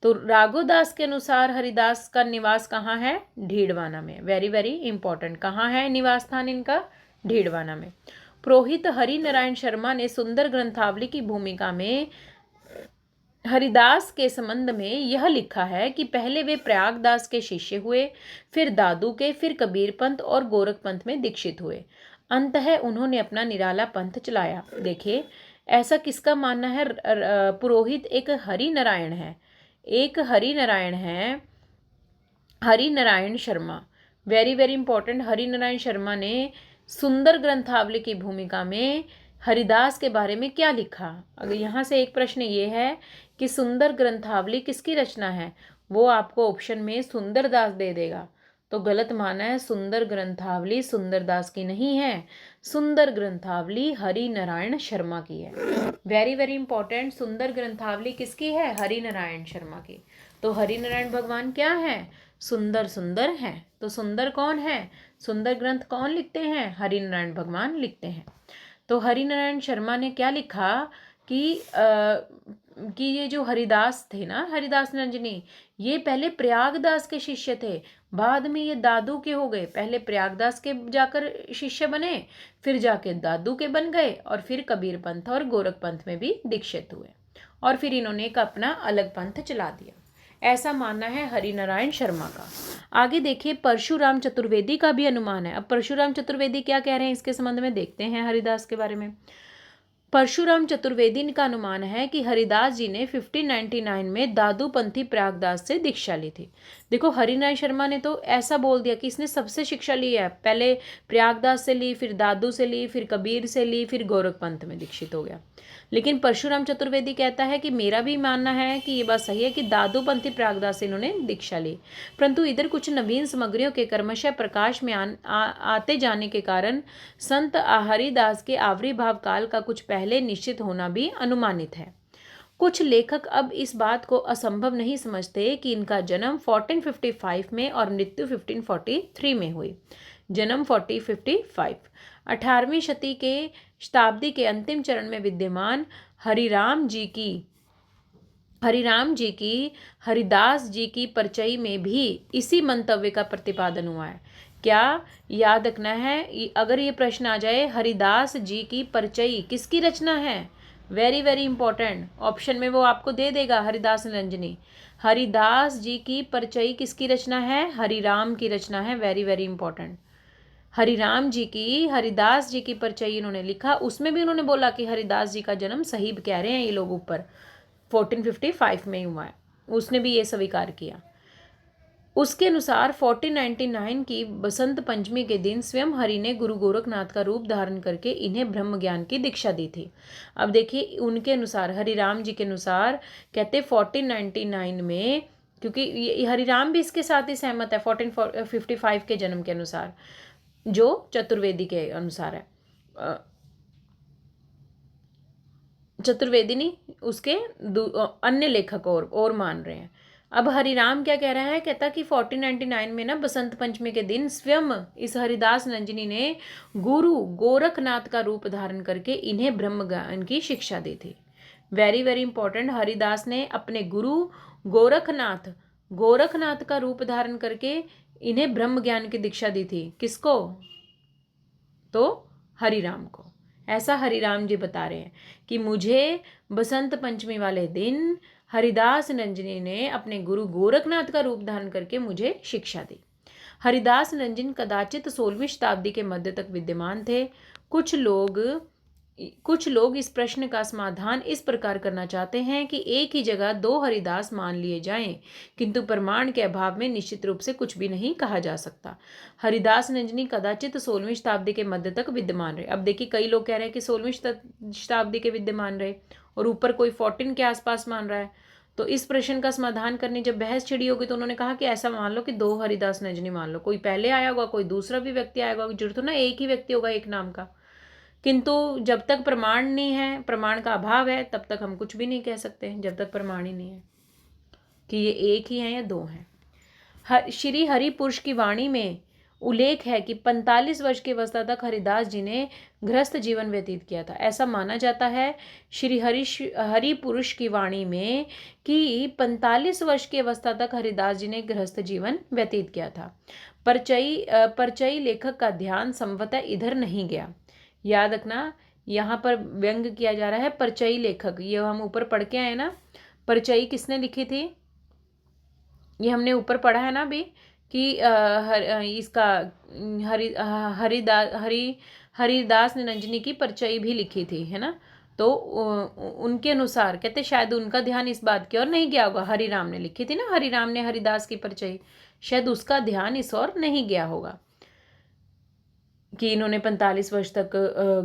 तो राघोदास के अनुसार हरिदास का निवास कहाँ है, ढीडवाना में। वेरी वेरी इंपॉर्टेंट, कहाँ है निवास स्थान इनका, ढीडवाना में। पुरोहित हरि नारायण शर्मा ने सुंदर ग्रंथावली की भूमिका में हरिदास के संबंध में यह लिखा है कि पहले वे प्रयागदास के शिष्य हुए, फिर दादू के, फिर कबीर पंथ और गोरख पंथ में दीक्षित हुए। अंततः उन्होंने अपना निराला पंथ चलाया। देखिए, ऐसा किसका मानना है, पुरोहित एक हरि नारायण है, एक हरि नारायण है, Hari Narayan Sharma. Very very important, Hari Narayan Sharma ने सुंदर ग्रंथावली की भूमिका में हरिदास के बारे में क्या लिखा। अगर यहाँ से एक प्रश्न ये है कि सुंदर ग्रंथावली किसकी रचना है, वो आपको ऑप्शन में सुंदरदास दे देगा, तो गलत माना है। सुंदर ग्रंथावली सुंदरदास की नहीं है, सुंदर ग्रंथावली हरि नारायण शर्मा की है। वेरी वेरी इंपॉर्टेंट, सुंदर ग्रंथावली किसकी है, हरि नारायण शर्मा की। तो हरि नारायण भगवान क्या है, सुंदर सुंदर है। तो सुंदर कौन है, सुंदर ग्रंथ कौन लिखते हैं, हरि नारायण भगवान लिखते हैं। तो हरि नारायण शर्मा ने क्या लिखा कि ये जो हरिदास थे ना, हरिदास नंजनी, ये पहले प्रयागदास के शिष्य थे, बाद में ये दादू के हो गए। पहले प्रयागदास के जाकर शिष्य बने, फिर जाके दादू के बन गए, और फिर कबीर पंथ और गोरख पंथ में भी दीक्षित हुए, और फिर इन्होंने एक अपना अलग पंथ चला दिया। ऐसा मानना है हरि नारायण शर्मा का। आगे देखिए, परशुराम चतुर्वेदी का भी अनुमान है। अब परशुराम चतुर्वेदी क्या कह रहे हैं इसके संबंध में देखते हैं हरिदास के बारे में। परशुराम चतुर्वेदी का अनुमान है कि हरिदास जी ने 1599 में दादूपंथी प्रयागदास से दीक्षा ली थी। देखो, हरिनारायण शर्मा ने तो ऐसा बोल दिया कि इसने सबसे शिक्षा ली है, पहले प्रयागदास से ली, फिर दादू से ली, फिर कबीर से ली, फिर गोरख पंथ में दीक्षित हो गया। लेकिन परशुराम चतुर्वेदी कहता है कि मेरा भी मानना है कि ये बात सही है कि दादूपंथी प्रयागदास से इन्होंने दीक्षा ली, परंतु इधर कुछ नवीन सामग्रियों के क्रमशः प्रकाश में आते जाने के कारण संत हरिदास के आविर्भाव काल का कुछ पहले निश्चित होना भी अनुमानित है। कुछ लेखक अब इस बात को असंभव नहीं समझते कि इनका जन्म 1455 में और मृत्यु 1543 में हुई। जन्म 1455, 18वीं शताब्दी के अंतिम चरण में विद्यमान हरिराम जी की हरिदास जी की परिचय में भी इसी मंतव्य का प्रतिपादन हुआ है। क्या याद रखना है, अगर ये प्रश्न आ जाए, हरिदास जी की परिचय किसकी रचना है, वेरी वेरी इंपॉर्टेंट, ऑप्शन में वो आपको दे देगा हरिदास रंजनी। हरिदास जी की परिचय किसकी रचना है, हरिराम की रचना है। वेरी वेरी इंपॉर्टेंट, हरिराम जी की हरिदास जी की परिचय इन्होंने लिखा, उसमें भी उन्होंने बोला कि हरिदास जी का जन्म सही कह रहे हैं ये लोग ऊपर 1455 में हुआ है, उसने भी ये स्वीकार किया। उसके अनुसार 1499 की बसंत पंचमी के दिन स्वयं हरि ने गुरु गोरखनाथ का रूप धारण करके इन्हें ब्रह्म ज्ञान की दीक्षा दी थी। अब देखिए, उनके अनुसार, हरिराम जी के अनुसार कहते 1499 में, क्योंकि हरिराम भी इसके साथ ही सहमत है 1455 के जन्म के अनुसार, जो चतुर्वेदी के अनुसार है। चतुर्वेदी नहीं, उसके अन्य लेखक और मान रहे हैं। अब हरिराम क्या कह रहा है, कहता कि 1499 में ना बसंत पंचमी के दिन स्वयं इस हरिदास नंजनी ने गुरु गोरखनाथ का रूप धारण करके इन्हें ब्रह्म ज्ञान की शिक्षा दी थी। वेरी वेरी इंपॉर्टेंट, हरिदास ने अपने गुरु गोरखनाथ का रूप धारण करके इन्हें ब्रह्म ज्ञान की दीक्षा दी थी। किसको, तो हरिराम को। ऐसा हरिराम जी बता रहे हैं कि मुझे बसंत पंचमी वाले दिन हरिदास नंजनी ने अपने गुरु गोरखनाथ का रूप धारण करके मुझे शिक्षा दी। हरिदास नंजन कदाचित 16वीं शताब्दी के मध्य तक विद्यमान थे। कुछ लोग इस प्रश्न का समाधान इस प्रकार करना चाहते हैं कि एक ही जगह दो हरिदास मान लिए जाएं, किंतु प्रमाण के अभाव में निश्चित रूप से कुछ भी नहीं कहा जा सकता। हरिदास नंजनी कदाचित 16वीं शताब्दी के मध्य तक विद्यमान रहे। अब देखिए, कई लोग कह रहे हैं कि 16वीं शताब्दी के विद्यमान रहे, और ऊपर कोई 14 के आसपास मान रहा है, तो इस प्रश्न का समाधान करने जब बहस छिड़ी होगी तो उन्होंने कहा कि ऐसा मान लो कि 2 हरिदास नंजनी मान लो, कोई पहले आया होगा, कोई दूसरा भी व्यक्ति आएगा, जरूर तो ना एक ही व्यक्ति होगा एक नाम का। किंतु जब तक प्रमाण नहीं है, प्रमाण का अभाव है, तब तक हम कुछ भी नहीं कह सकते, जब तक प्रमाण ही नहीं है कि ये एक ही है या 2 हैं। श्री हरिपुरुष की वाणी में उल्लेख है कि 45 वर्ष की अवस्था तक हरिदास जी ने गृहस्थ जीवन व्यतीत किया था। ऐसा माना जाता है श्री हरिपुरुष की वाणी में कि 45 वर्ष की अवस्था तक हरिदास जी ने गृहस्थ जीवन व्यतीत किया था। परचयी लेखक का ध्यान संभवतः इधर नहीं गया। याद रखना, यहाँ पर व्यंग किया जा रहा है परचयी लेखक। ये हम ऊपर पढ़ के आए ना, परचयी किसने लिखी थी, ये हमने ऊपर पढ़ा है ना अभी कि इसका हरिदास निरंजनी की परचयी भी लिखी थी, है ना। तो उनके अनुसार कहते शायद उनका ध्यान इस बात की ओर नहीं गया होगा। हरिराम ने लिखी थी ना, हरिराम ने हरिदास की परचयी, शायद उसका ध्यान इस ओर नहीं गया होगा कि इन्होंने 45 वर्ष तक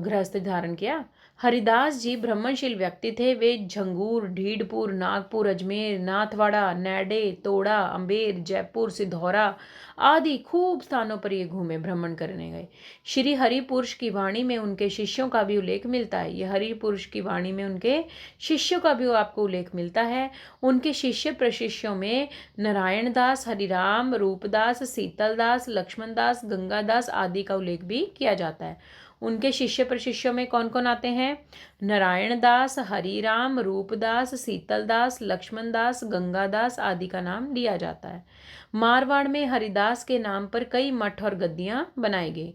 गृहस्थ धारण किया। हरिदास जी ब्रह्मशील व्यक्ति थे। वे झंगूर, ढीडपुर, नागपुर, अजमेर, नाथवाड़ा, नैडे, तोड़ा, अम्बेर, जयपुर, सिधौरा आदि खूब स्थानों पर ये घूमे, भ्रमण करने गए। श्री हरिपुरुष की वाणी में उनके शिष्यों का भी उल्लेख मिलता है। ये हरिपुरुष की वाणी में उनके शिष्यों का भी आपको उल्लेख मिलता है। उनके शिष्य प्रशिष्यों में नारायण दास, हरिराम, रूपदास, शीतलदास, लक्ष्मणदास, गंगादास आदि का उल्लेख भी किया जाता है। उनके शिष्य प्रशिष्यों में कौन कौन आते हैं? नारायण दास, हरिराम, रूपदास, शीतलदास, लक्ष्मणदास, गंगादास आदि का नाम लिया जाता है। मारवाड़ में हरिदास के नाम पर कई मठ और गद्दियां बनाई गई।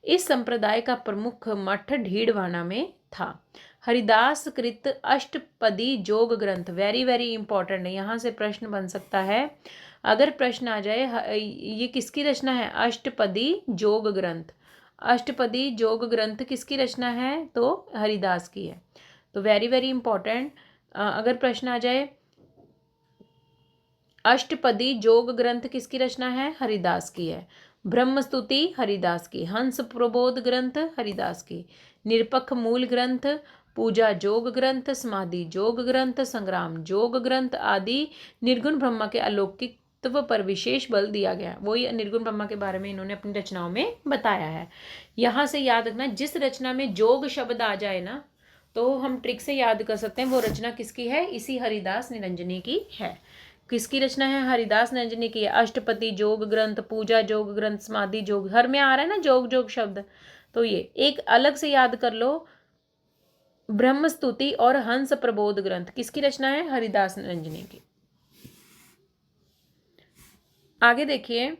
इस संप्रदाय का प्रमुख मठ ढीडवाना में था। हरिदास कृत अष्टपदी जोग ग्रंथ, वेरी वेरी इंपॉर्टेंट है, यहाँ से प्रश्न बन सकता है। अगर प्रश्न आ जाए ये किसकी रचना है? अष्टपदी जोग ग्रंथ। अष्टपदी जोग ग्रंथ किसकी रचना है? तो हरिदास की है। तो वेरी वेरी इंपॉर्टेंट, अगर प्रश्न आ जाए अष्टपदी जोग ग्रंथ किसकी रचना है? हरिदास की है। ब्रह्मस्तुति हरिदास की, हंस प्रबोध ग्रंथ हरिदास की, निरपक्ष मूल ग्रंथ, पूजा जोग ग्रंथ, समाधि जोग ग्रंथ, संग्राम जोग ग्रंथ आदि निर्गुण ब्रह्मा के अलौकिक पर विशेष बल दिया गया। वही निर्गुण ब्रह्मा के बारे में इन्होंने अपनी रचनाओं में बताया है। यहाँ से याद रखना, जिस रचना में जोग शब्द आ जाए ना तो हम ट्रिक से याद कर सकते हैं वो रचना किसकी है? इसी हरिदास निरंजनी की है। किसकी रचना है? हरिदास निरंजनी की है। अष्टपदी जोग ग्रंथ, पूजा जोग ग्रंथ, समाधि जोग, हर में आ रहा है ना जोग जोग शब्द, तो ये एक अलग से याद कर लो। ब्रह्मस्तुति और हंस प्रबोध ग्रंथ किसकी रचना है? हरिदास निरंजनी की। आगे देखिए,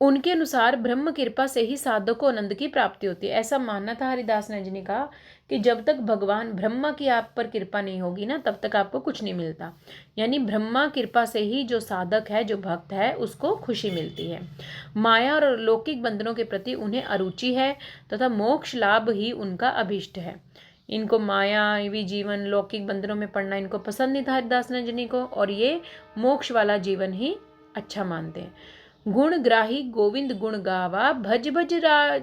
उनके अनुसार ब्रह्म कृपा से ही साधक को आनंद की प्राप्ति होती है। ऐसा मानना था हरिदास निरंजनी का कि जब तक भगवान ब्रह्मा की आप पर कृपा नहीं होगी ना तब तक आपको कुछ नहीं मिलता। यानी ब्रह्मा कृपा से ही जो साधक है, जो भक्त है, उसको खुशी मिलती है। माया और लौकिक बंधनों के प्रति उन्हें अरुचि है तथा मोक्ष लाभ ही उनका अभीष्ट है। इनको मायावी जीवन, लौकिक बंधनों में पड़ना इनको पसंद नहीं था हरिदास निरंजनी को, और ये मोक्ष वाला जीवन ही अच्छा मानते हैं। गुणग्राही गोविंद गुण गावा, भज भज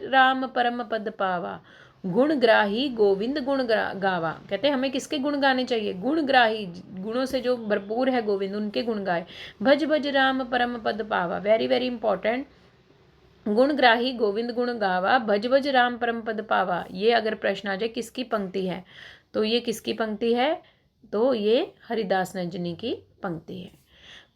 राम परम पद पावा। गुणग्राही गोविंद गुण गावा, कहते हैं हमें किसके गुण गाने चाहिए? गुणग्राही, गुणों से जो भरपूर है गोविंद, उनके गुण गाए। भज भज राम परम पद पावा, वेरी वेरी इंपॉर्टेंट। गुणग्राही गोविंद गुण गावा, भज भज राम परम पद पावा। ये अगर प्रश्न आ जाए किसकी पंक्ति है, तो ये किसकी पंक्ति है? तो ये हरिदास निरंजनी की पंक्ति है।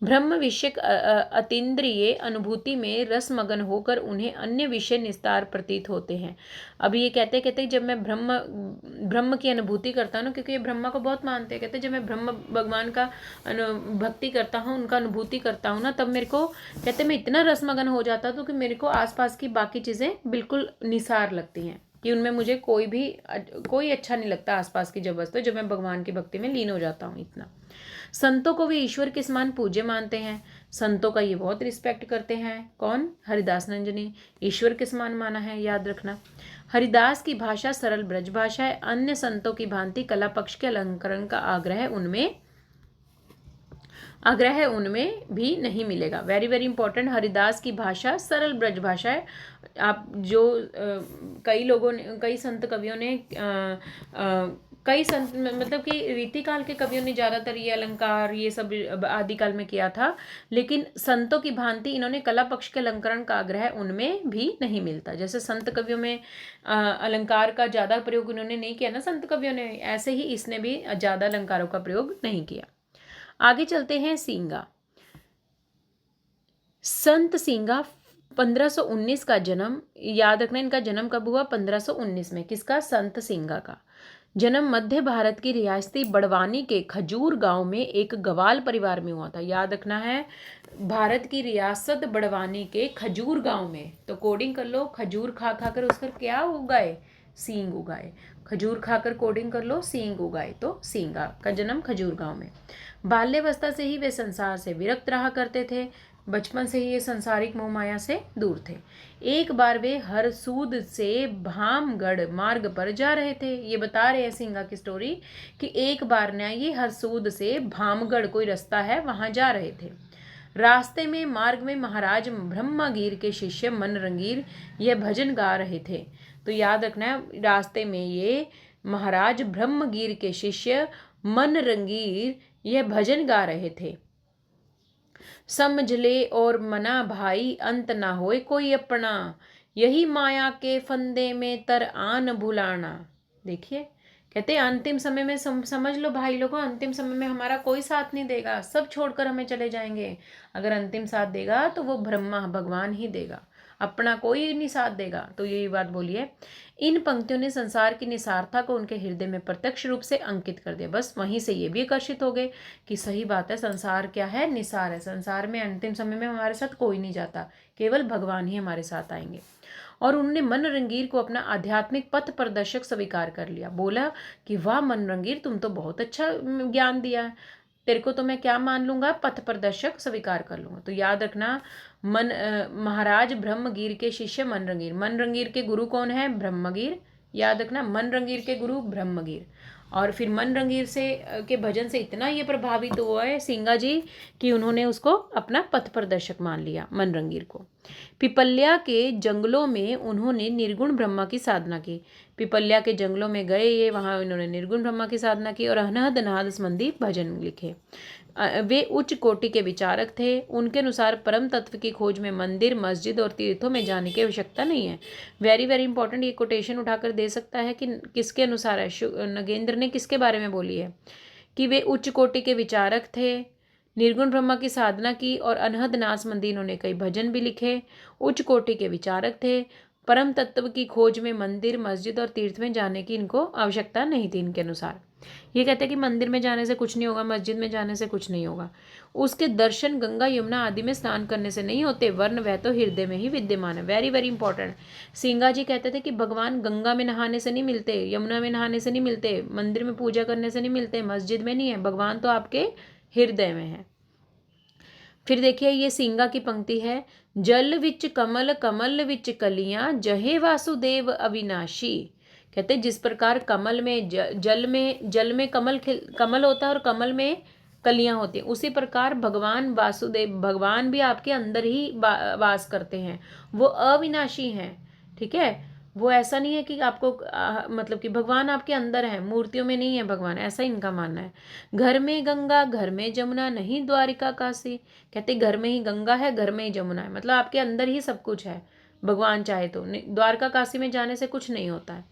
ब्रह्म विषयक अतीन्द्रिय अनुभूति में रसमगन होकर उन्हें अन्य विषय निस्तार प्रतीत होते हैं। अब ये कहते जब मैं ब्रह्म की अनुभूति करता हूँ ना, क्योंकि ये ब्रह्मा को बहुत मानते हैं, कहते जब मैं ब्रह्म भगवान का भक्ति करता हूँ, उनका अनुभूति करता हूँ ना, तब मेरे को, कहते मैं इतना रसमगन हो जाता हूँ कि मेरे को आसपास की बाकी चीज़ें बिल्कुल निसार लगती हैं, कि उनमें मुझे कोई अच्छा नहीं लगता आसपास की जब वस्तु, जब मैं भगवान की भक्ति में लीन हो जाता हूँ इतना। संतों को वे ईश्वर के समान पूज्य मानते हैं। संतों का ये बहुत रिस्पेक्ट करते हैं। कौन? हरिदास निरंजनी। ईश्वर के समान माना है, याद रखना। हरिदास की भाषा सरल ब्रज भाषा है। अन्य संतों की भांति कला पक्ष के अलंकरण का आग्रह उनमें भी नहीं मिलेगा। वेरी वेरी इंपॉर्टेंट, हरिदास की भाषा सरल ब्रज भाषा है। आप जो कई संत कवियों ने कई संत मतलब कि रीतिकाल के कवियों ने ज़्यादातर ये अलंकार ये सब आदिकाल में किया था, लेकिन संतों की भांति इन्होंने कला पक्ष के अलंकरण का आग्रह उनमें भी नहीं मिलता। जैसे संत कवियों में अलंकार का ज़्यादा प्रयोग उन्होंने नहीं किया ना संत कवियों ने, ऐसे ही इसने भी ज़्यादा अलंकारों का प्रयोग नहीं किया। आगे चलते हैं सींगा। संत सींगा 1519 का जन्म, याद रखना इनका जन्म कब हुआ, 1519 में। किसका? संत सींगा का जन्म मध्य भारत की रियासती बड़वानी के खजूर गांव में एक गवाल परिवार में हुआ था। याद रखना है, भारत की रियासत बड़वानी के खजूर गांव में, तो कोडिंग कर लो, खजूर खा खाकर उसकर क्या उगाए? सींग उगाए। खजूर खाकर कोडिंग कर लो, सींग उगाए, तो सींगा का जन्म खजूर गांव में। बाल्यावस्था से ही वे संसार से विरक्त रहा करते थे। बचपन से ही ये संसारिक मोह माया से दूर थे। एक बार वे हरसूद से भामगढ़ मार्ग पर जा रहे थे। ये बता रहे हैं सींगा की स्टोरी कि एक बार ना ये हरसूद से भामगढ़ कोई रास्ता है, वहां जा रहे थे। रास्ते में मार्ग में महाराज ब्रह्मगीर के शिष्य मनरंगीर यह भजन गा रहे थे। तो याद रखना है, रास्ते में ये महाराज ब्रह्मगीर के शिष्य मनरंगीर यह भजन गा रहे थे। समझ ले और मना भाई, अंत ना होए कोई अपना, यही माया के फंदे में तर आन भुलाना। देखिए, कहते हैं अंतिम समय में समझ लो भाई लोगों, अंतिम समय में हमारा कोई साथ नहीं देगा, सब छोड़कर हमें चले जाएंगे। अगर अंतिम साथ देगा तो वो ब्रह्मा भगवान ही देगा, अपना कोई नहीं साथ देगा। तो यही बात बोली है। इन पंक्तियों ने संसार की निसारता को उनके हृदय में प्रत्यक्ष रूप से अंकित कर दिया। बस वहीं से ये भी आकर्षित हो गए कि सही बात है, संसार क्या है? निसार है। संसार में अंतिम समय में हमारे साथ कोई नहीं जाता, केवल भगवान ही हमारे साथ आएंगे। और उन्होंने मनरंगीर को अपना आध्यात्मिक पथ प्रदर्शक स्वीकार कर लिया। बोला कि वाह मनरंगीर, तुम तो बहुत अच्छा ज्ञान दिया है, तेरे को तो मैं क्या मान लूंगा? पथ प्रदर्शक स्वीकार कर लूंगा। तो याद रखना, महाराज ब्रह्मगीर के शिष्य मनरंगीर, मनरंगीर के गुरु कौन है? ब्रह्मगीर। याद रखना, मनरंगीर के गुरु ब्रह्मगीर। और फिर मनरंगीर से के भजन से इतना ये प्रभावित हुआ है सींगा जी कि उन्होंने उसको अपना पथ प्रदर्शक मान लिया, मनरंगीर को। पिपल्या के जंगलों में उन्होंने निर्गुण ब्रह्मा की साधना की। पिपल्या के जंगलों में गए ये, वहाँ उन्होंने निर्गुण ब्रह्मा की साधना की और अनहद नाद संबंधी भजन लिखे। वे उच्च कोटि के विचारक थे। उनके अनुसार परम तत्व की खोज में मंदिर, मस्जिद और तीर्थों में जाने की आवश्यकता नहीं है। वेरी वेरी इंपॉर्टेंट, ये कोटेशन उठाकर दे सकता है कि किसके अनुसार है। नगेंद्र ने किसके बारे में बोली है कि वे उच्च कोटि के विचारक थे, निर्गुण ब्रह्मा की साधना की और अनहद नाद संबंधी इन्होंने कई भजन भी लिखे। उच्च कोटि के विचारक थे, परम तत्व की खोज में मंदिर, मस्जिद और तीर्थ में जाने की इनको आवश्यकता नहीं थी। इनके अनुसार ये कहते हैं कि मंदिर में जाने से कुछ नहीं होगा, मस्जिद में जाने से कुछ नहीं होगा। उसके दर्शन गंगा यमुना आदि में स्नान करने से नहीं होते, वरन वह तो हृदय में ही विद्यमान है। Very very important. सिंगा जी कहते थे कि भगवान गंगा में नहाने से नहीं मिलते, यमुना में नहाने से नहीं मिलते, मंदिर में पूजा करने से नहीं मिलते, मस्जिद में नहीं है, भगवान तो आपके हृदय में है। फिर देखिए ये सिंगा की पंक्ति है, जल विच कमल कमल विच कलियां, जहे वासुदेव अविनाशी। कहते जिस प्रकार कमल में जल में कमल होता है और कमल में कलियां होती हैं, उसी प्रकार भगवान वासुदेव, भगवान भी आपके अंदर ही वास करते हैं। वो अविनाशी हैं, ठीक है। वो ऐसा नहीं है कि आपको मतलब कि भगवान आपके अंदर है, मूर्तियों में नहीं है भगवान, ऐसा इनका मानना है। घर में गंगा घर में जमुना, नहीं द्वारिका काशी। कहते घर में ही गंगा है, घर में ही जमुना है, मतलब आपके अंदर ही सब कुछ है। भगवान चाहे तो द्वारका काशी में जाने से कुछ नहीं होता है।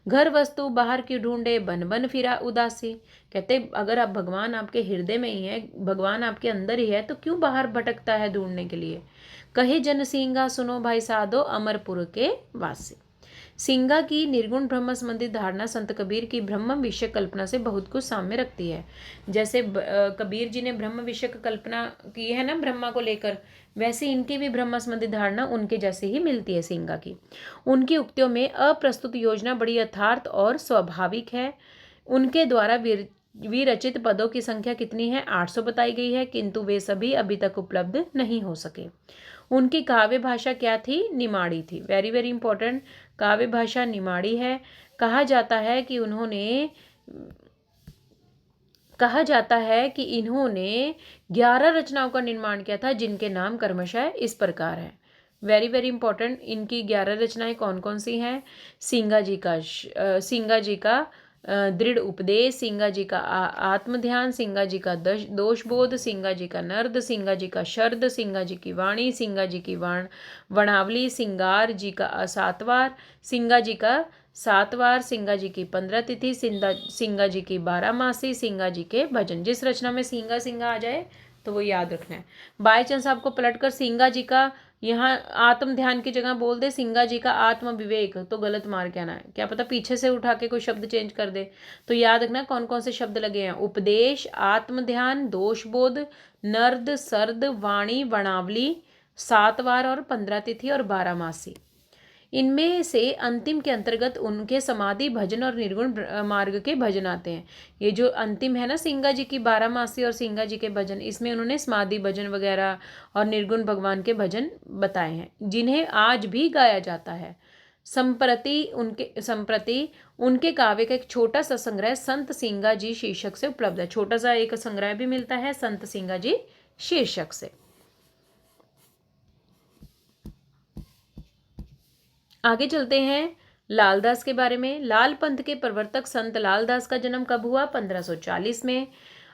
घर वस्तु बाहर की ढूंढे, बन बन फिरा उदासी। कहते अगर आप भगवान आपके हृदय में ही है, भगवान आपके अंदर ही है, तो क्यों बाहर भटकता है ढूंढने के लिए। कहे जन सींगा सुनो भाई साधो, अमरपुर के वासी। सिंगा की निर्गुण ब्रह्म संबंधी धारणा संत कबीर की ब्रह्म विषय कल्पना से बहुत कुछ साम्य रखती है। जैसे कबीर जी ने ब्रह्म विषय कल्पना की है ना ब्रह्मा को लेकर, वैसे इनकी भी ब्रह्म संबंधी धारणा उनके जैसे ही मिलती है सिंगा की। उनकी उक्तियों में अप्रस्तुत योजना बड़ी यथार्थ और स्वाभाविक है। उनके द्वारा विरचित पदों की संख्या कितनी है? 800 बताई गई है, किंतु वे सभी अभी तक उपलब्ध नहीं हो सके। उनकी काव्य भाषा क्या थी? निमाड़ी थी। वेरी वेरी इंपॉर्टेंट, काव्य भाषा निमाड़ी है। कहा जाता है कि इन्होंने 11 रचनाओं का निर्माण किया था, जिनके नाम क्रमशः इस प्रकार है। वेरी वेरी इंपॉर्टेंट, इनकी 11 रचनाएं कौन कौन सी हैं? सिंगा जी का दृढ़ उपदेश, सिंगा जी का आत्मध्यान, सिंगा जी का दोषबोध, सिंगा जी का नर्द, सिंगा जी का शर्द, सिंगा जी की वाणी, सिंगा जी की वर्णावली, सिंगार जी का सातवार, सिंगा जी का सातवार, सिंगा जी की 15 तिथि, सिंगा जी की 12 मासी, सिंगा जी के भजन। जिस रचना में सिंगा सिंगा आ जाए तो वो याद रखना है। बाई चांस आपको पलटकर सिंगा जी का यहाँ आत्म ध्यान की जगह बोल दे सिंगा जी का आत्म विवेक, तो गलत मार के आना है। क्या पता पीछे से उठा के कोई शब्द चेंज कर दे। तो याद रखना कौन कौन से शब्द लगे हैं। उपदेश, आत्म ध्यान, दोषबोध, नर्द, सर्द, वाणी, वर्णावली, सातवार और 15 तिथि और 12 मासी। इनमें से अंतिम के अंतर्गत उनके समाधि भजन और निर्गुण मार्ग के भजन आते हैं। ये जो अंतिम है ना सिंगा जी की 12 मासी और सिंगा जी के भजन, इसमें उन्होंने समाधि भजन वगैरह और निर्गुण भगवान के भजन बताए हैं, जिन्हें आज भी गाया जाता है। संप्रति उनके काव्य का एक छोटा सा संग्रह संत सिंगा जी शीर्षक से उपलब्ध है। छोटा सा एक संग्रह भी मिलता है संत सिंगा जी शीर्षक से। आगे चलते हैं लालदास के बारे में। लाल पंथ के प्रवर्तक संत लालदास का जन्म कब हुआ? 1540 में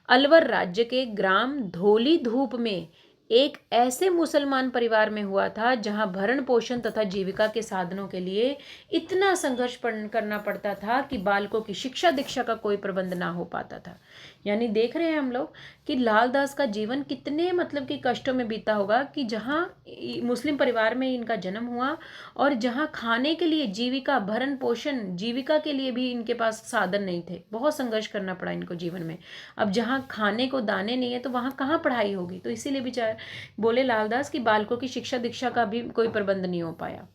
अलवर राज्य के ग्राम धोली धूप में एक ऐसे मुसलमान परिवार में हुआ था जहां भरण पोषण तथा जीविका के साधनों के लिए इतना संघर्ष करना पड़ता था कि बालकों की शिक्षा दीक्षा का कोई प्रबंध ना हो पाता था। यानी देख रहे हैं हम लोग कि लालदास का जीवन कितने मतलब कि कष्टों में बीता होगा कि जहाँ मुस्लिम परिवार में इनका जन्म हुआ और जहाँ खाने के लिए जीविका भरण पोषण जीविका के लिए भी इनके पास साधन नहीं थे। बहुत संघर्ष करना पड़ा इनको जीवन में। अब जहाँ खाने को दाने नहीं है तो वहाँ कहाँ पढ़ाई होगी। तो इसीलिए बेचारे बोले लालदास कि बालकों की शिक्षा दीक्षा का भी कोई प्रबंध नहीं हो पाया।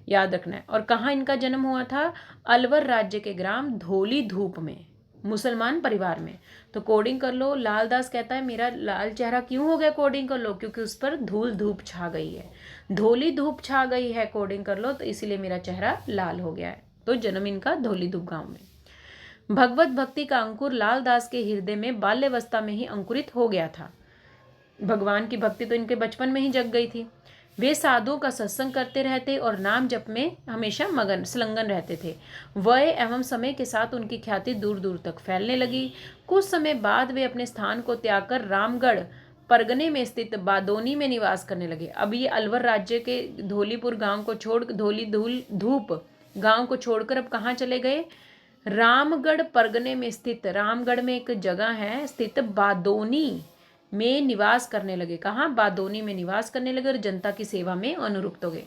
याद रखना है। और कहाँ इनका जन्म हुआ था? अलवर राज्य के ग्राम धोली धूप में, मुसलमान परिवार में। तो कोडिंग कर लो। लालदास कहता है मेरा लाल चेहरा क्यों हो गया? कोडिंग कर लो, क्योंकि उस पर धूल धूप छा गई है, धोली धूप छा गई है। कोडिंग कर लो, तो इसीलिए मेरा चेहरा लाल हो गया है। तो जन्म इनका धोली धूप गांव में। भगवत भक्ति का अंकुर लालदास के हृदय में बाल्यावस्था में ही अंकुरित हो गया था। भगवान की भक्ति तो इनके बचपन में ही जग गई थी। वे साधुओं का सत्संग करते रहते और नाम जप में हमेशा मगन संलग्न रहते थे। वय एवं समय के साथ उनकी ख्याति दूर दूर तक फैलने लगी। कुछ समय बाद वे अपने स्थान को त्याग कर रामगढ़ परगने में स्थित बादोनी में निवास करने लगे। अब ये अलवर राज्य के धोलीपुर गांव को छोड़ धोली धूप गांव को छोड़कर अब कहाँ चले गए? रामगढ़ परगने में स्थित, रामगढ़ में एक जगह है स्थित, बादोनी में निवास करने लगे। कहाँ? बादोनी में निवास करने लगे और जनता की सेवा में अनुरक्त हो गए।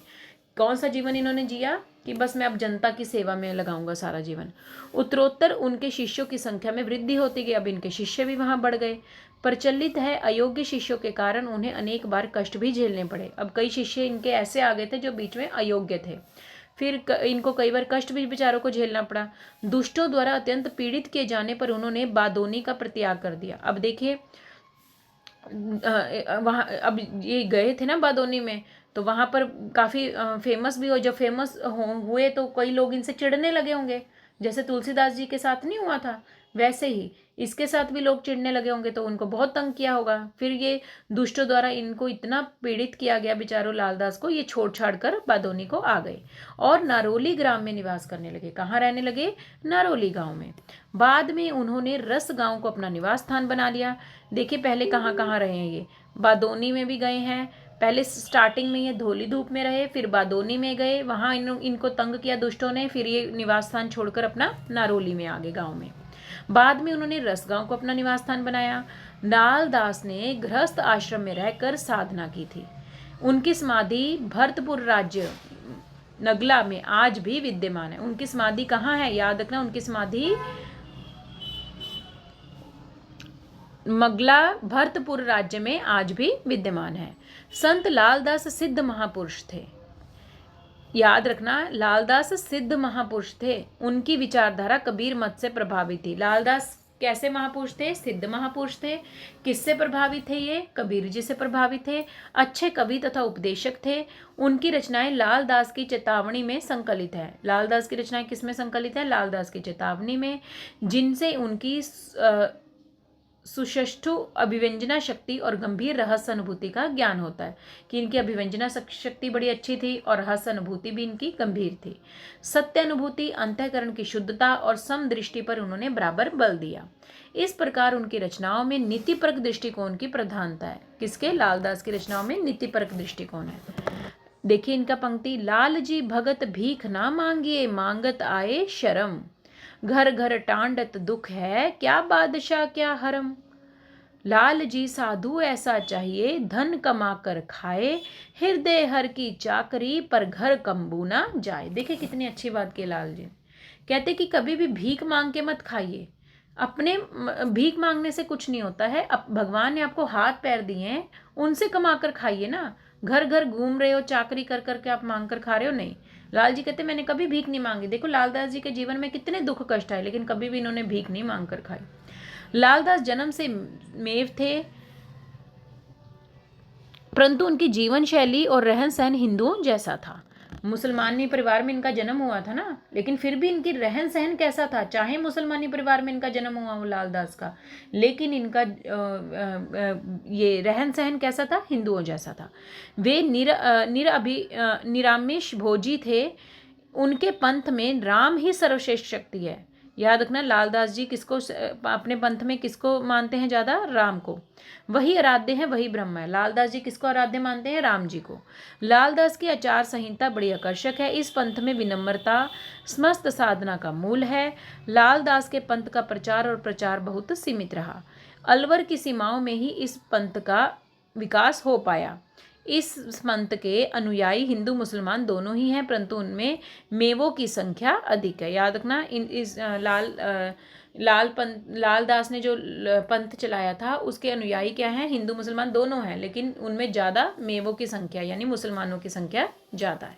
कौन सा जीवन इन्होंने जिया कि बस मैं अब जनता की सेवा में लगाऊंगा सारा जीवन। उत्तरोत्तर उनके शिष्यों की संख्या में वृद्धि होती गई। अब इनके शिष्य भी वहां बढ़ गए। प्रचलित है अयोग्य शिष्यों के कारण उन्हें अनेक बार कष्ट भी झेलने पड़े। अब कई शिष्य इनके ऐसे आ गए थे जो बीच में अयोग्य थे, फिर इनको कई बार कष्ट भी बेचारों को झेलना पड़ा। दुष्टों द्वारा अत्यंत पीड़ित किए जाने पर उन्होंने बादोनी का परित्याग कर दिया। अब देखिए वहाँ अब ये गए थे ना बादोनी में, तो वहाँ पर काफ़ी फेमस भी हो। जब फेमस हुए तो कई लोग इनसे चिढ़ने लगे होंगे, जैसे तुलसीदास जी के साथ नहीं हुआ था वैसे ही इसके साथ भी लोग चिढ़ने लगे होंगे, तो उनको बहुत तंग किया होगा। फिर ये दुष्टों द्वारा इनको इतना पीड़ित किया गया बेचारों लालदास को, ये छोड़ छाड़ कर बादोनी को आ गए और नारोली ग्राम में निवास करने लगे। कहाँ रहने लगे? नारोली गांव में। बाद में उन्होंने रस गांव को अपना निवास स्थान बना लिया। देखिए पहले कहाँ कहाँ रहे हैं ये, बादोनी में भी गए हैं। पहले स्टार्टिंग में ये धोली धूप में रहे, फिर बादोनी में गए, वहाँ इनको तंग किया दुष्टों ने, फिर ये निवास स्थान छोड़कर अपना नारोली में आ गए गाँव में। बाद में उन्होंने रसगांव को अपना निवास स्थान बनाया। लालदास ने गृहस्थ आश्रम में रहकर साधना की थी। उनकी समाधि भरतपुर राज्य नगला में आज भी विद्यमान है। उनकी समाधि कहाँ है? याद रखना, उनकी समाधि मगला भरतपुर राज्य में आज भी विद्यमान है। संत लालदास सिद्ध महापुरुष थे। याद रखना, लालदास सिद्ध महापुरुष थे। उनकी विचारधारा कबीर मत से प्रभावित थी। लालदास कैसे महापुरुष थे? सिद्ध महापुरुष थे। किससे प्रभावित थे ये? कबीर जी से प्रभावित थे। अच्छे कवि तथा उपदेशक थे। उनकी रचनाएं लालदास की चेतावनी में संकलित है। लालदास की रचनाएं किस में संकलित है? लालदास की चेतावनी में, जिनसे उनकी सुषष्ठु अभिव्यंजना शक्ति और गंभीर रहस्य अनुभूति का ज्ञान होता है कि इनकी अभिव्यंजना शक्ति बड़ी अच्छी थी और रहस्य अनुभूति भी इनकी गंभीर थी। सत्य अनुभूति, अंतःकरण की शुद्धता और समदृष्टि पर उन्होंने बराबर बल दिया। इस प्रकार उनकी रचनाओं में नीतिपरक दृष्टिकोण की प्रधानता है। किसके? लालदास की रचनाओं में नीतिपरक दृष्टिकोण है। देखिए इनका पंक्ति, लाल जी भगत भीख ना मांगिए, मांगत आए शर्म, घर घर टांडत दुख है, क्या बादशाह क्या हरम। लाल जी साधु ऐसा चाहिए, धन कमा कर खाए, हृदय हर की चाकरी, पर घर कम्बू ना जाए। देखिए कितनी अच्छी बात की लाल जी। कहते कि कभी भी भीख मांग के मत खाइए। अपने भीख मांगने से कुछ नहीं होता है। अब भगवान ने आपको हाथ पैर दिए हैं, उनसे कमा कर खाइए ना। घर घर घूम रहे हो, चाकरी कर करके आप मांग कर खा रहे हो, नहीं। लाल जी कहते मैंने कभी भीख नहीं मांगी। देखो लालदास जी के जीवन में कितने दुख कष्ट आए, लेकिन कभी भी इन्होंने भीख नहीं मांग कर खाई। लालदास जन्म से मेव थे, परंतु उनकी जीवन शैली और रहन सहन हिंदुओं जैसा था। मुसलमानी परिवार में इनका जन्म हुआ था ना, लेकिन फिर भी इनकी रहन सहन कैसा था? चाहे मुसलमानी परिवार में इनका जन्म हुआ हो लालदास का, लेकिन इनका ये रहन सहन कैसा था? हिंदुओं जैसा था। वे निरामिष भोजी थे। उनके पंथ में राम ही सर्वश्रेष्ठ शक्ति है। याद रखना, लालदास जी किसको अपने पंथ में किसको मानते हैं ज़्यादा? राम को। वही आराध्य है, वही ब्रह्म है। लालदास जी किसको आराध्य मानते हैं? राम जी को। लालदास की आचार संहिता बड़ी आकर्षक है। इस पंथ में विनम्रता समस्त साधना का मूल है। लालदास के पंथ का प्रचार और प्रचार बहुत सीमित रहा। अलवर की सीमाओं में ही इस पंथ का विकास हो पाया। इस पंथ के अनुयायी हिंदू मुसलमान दोनों ही हैं, परंतु उनमें मेवों की संख्या अधिक है। याद रखना, लालदास ने जो पंथ चलाया था उसके अनुयायी क्या हैं? हिंदू मुसलमान दोनों हैं, लेकिन उनमें ज़्यादा मेवों की संख्या यानी मुसलमानों की संख्या ज़्यादा है।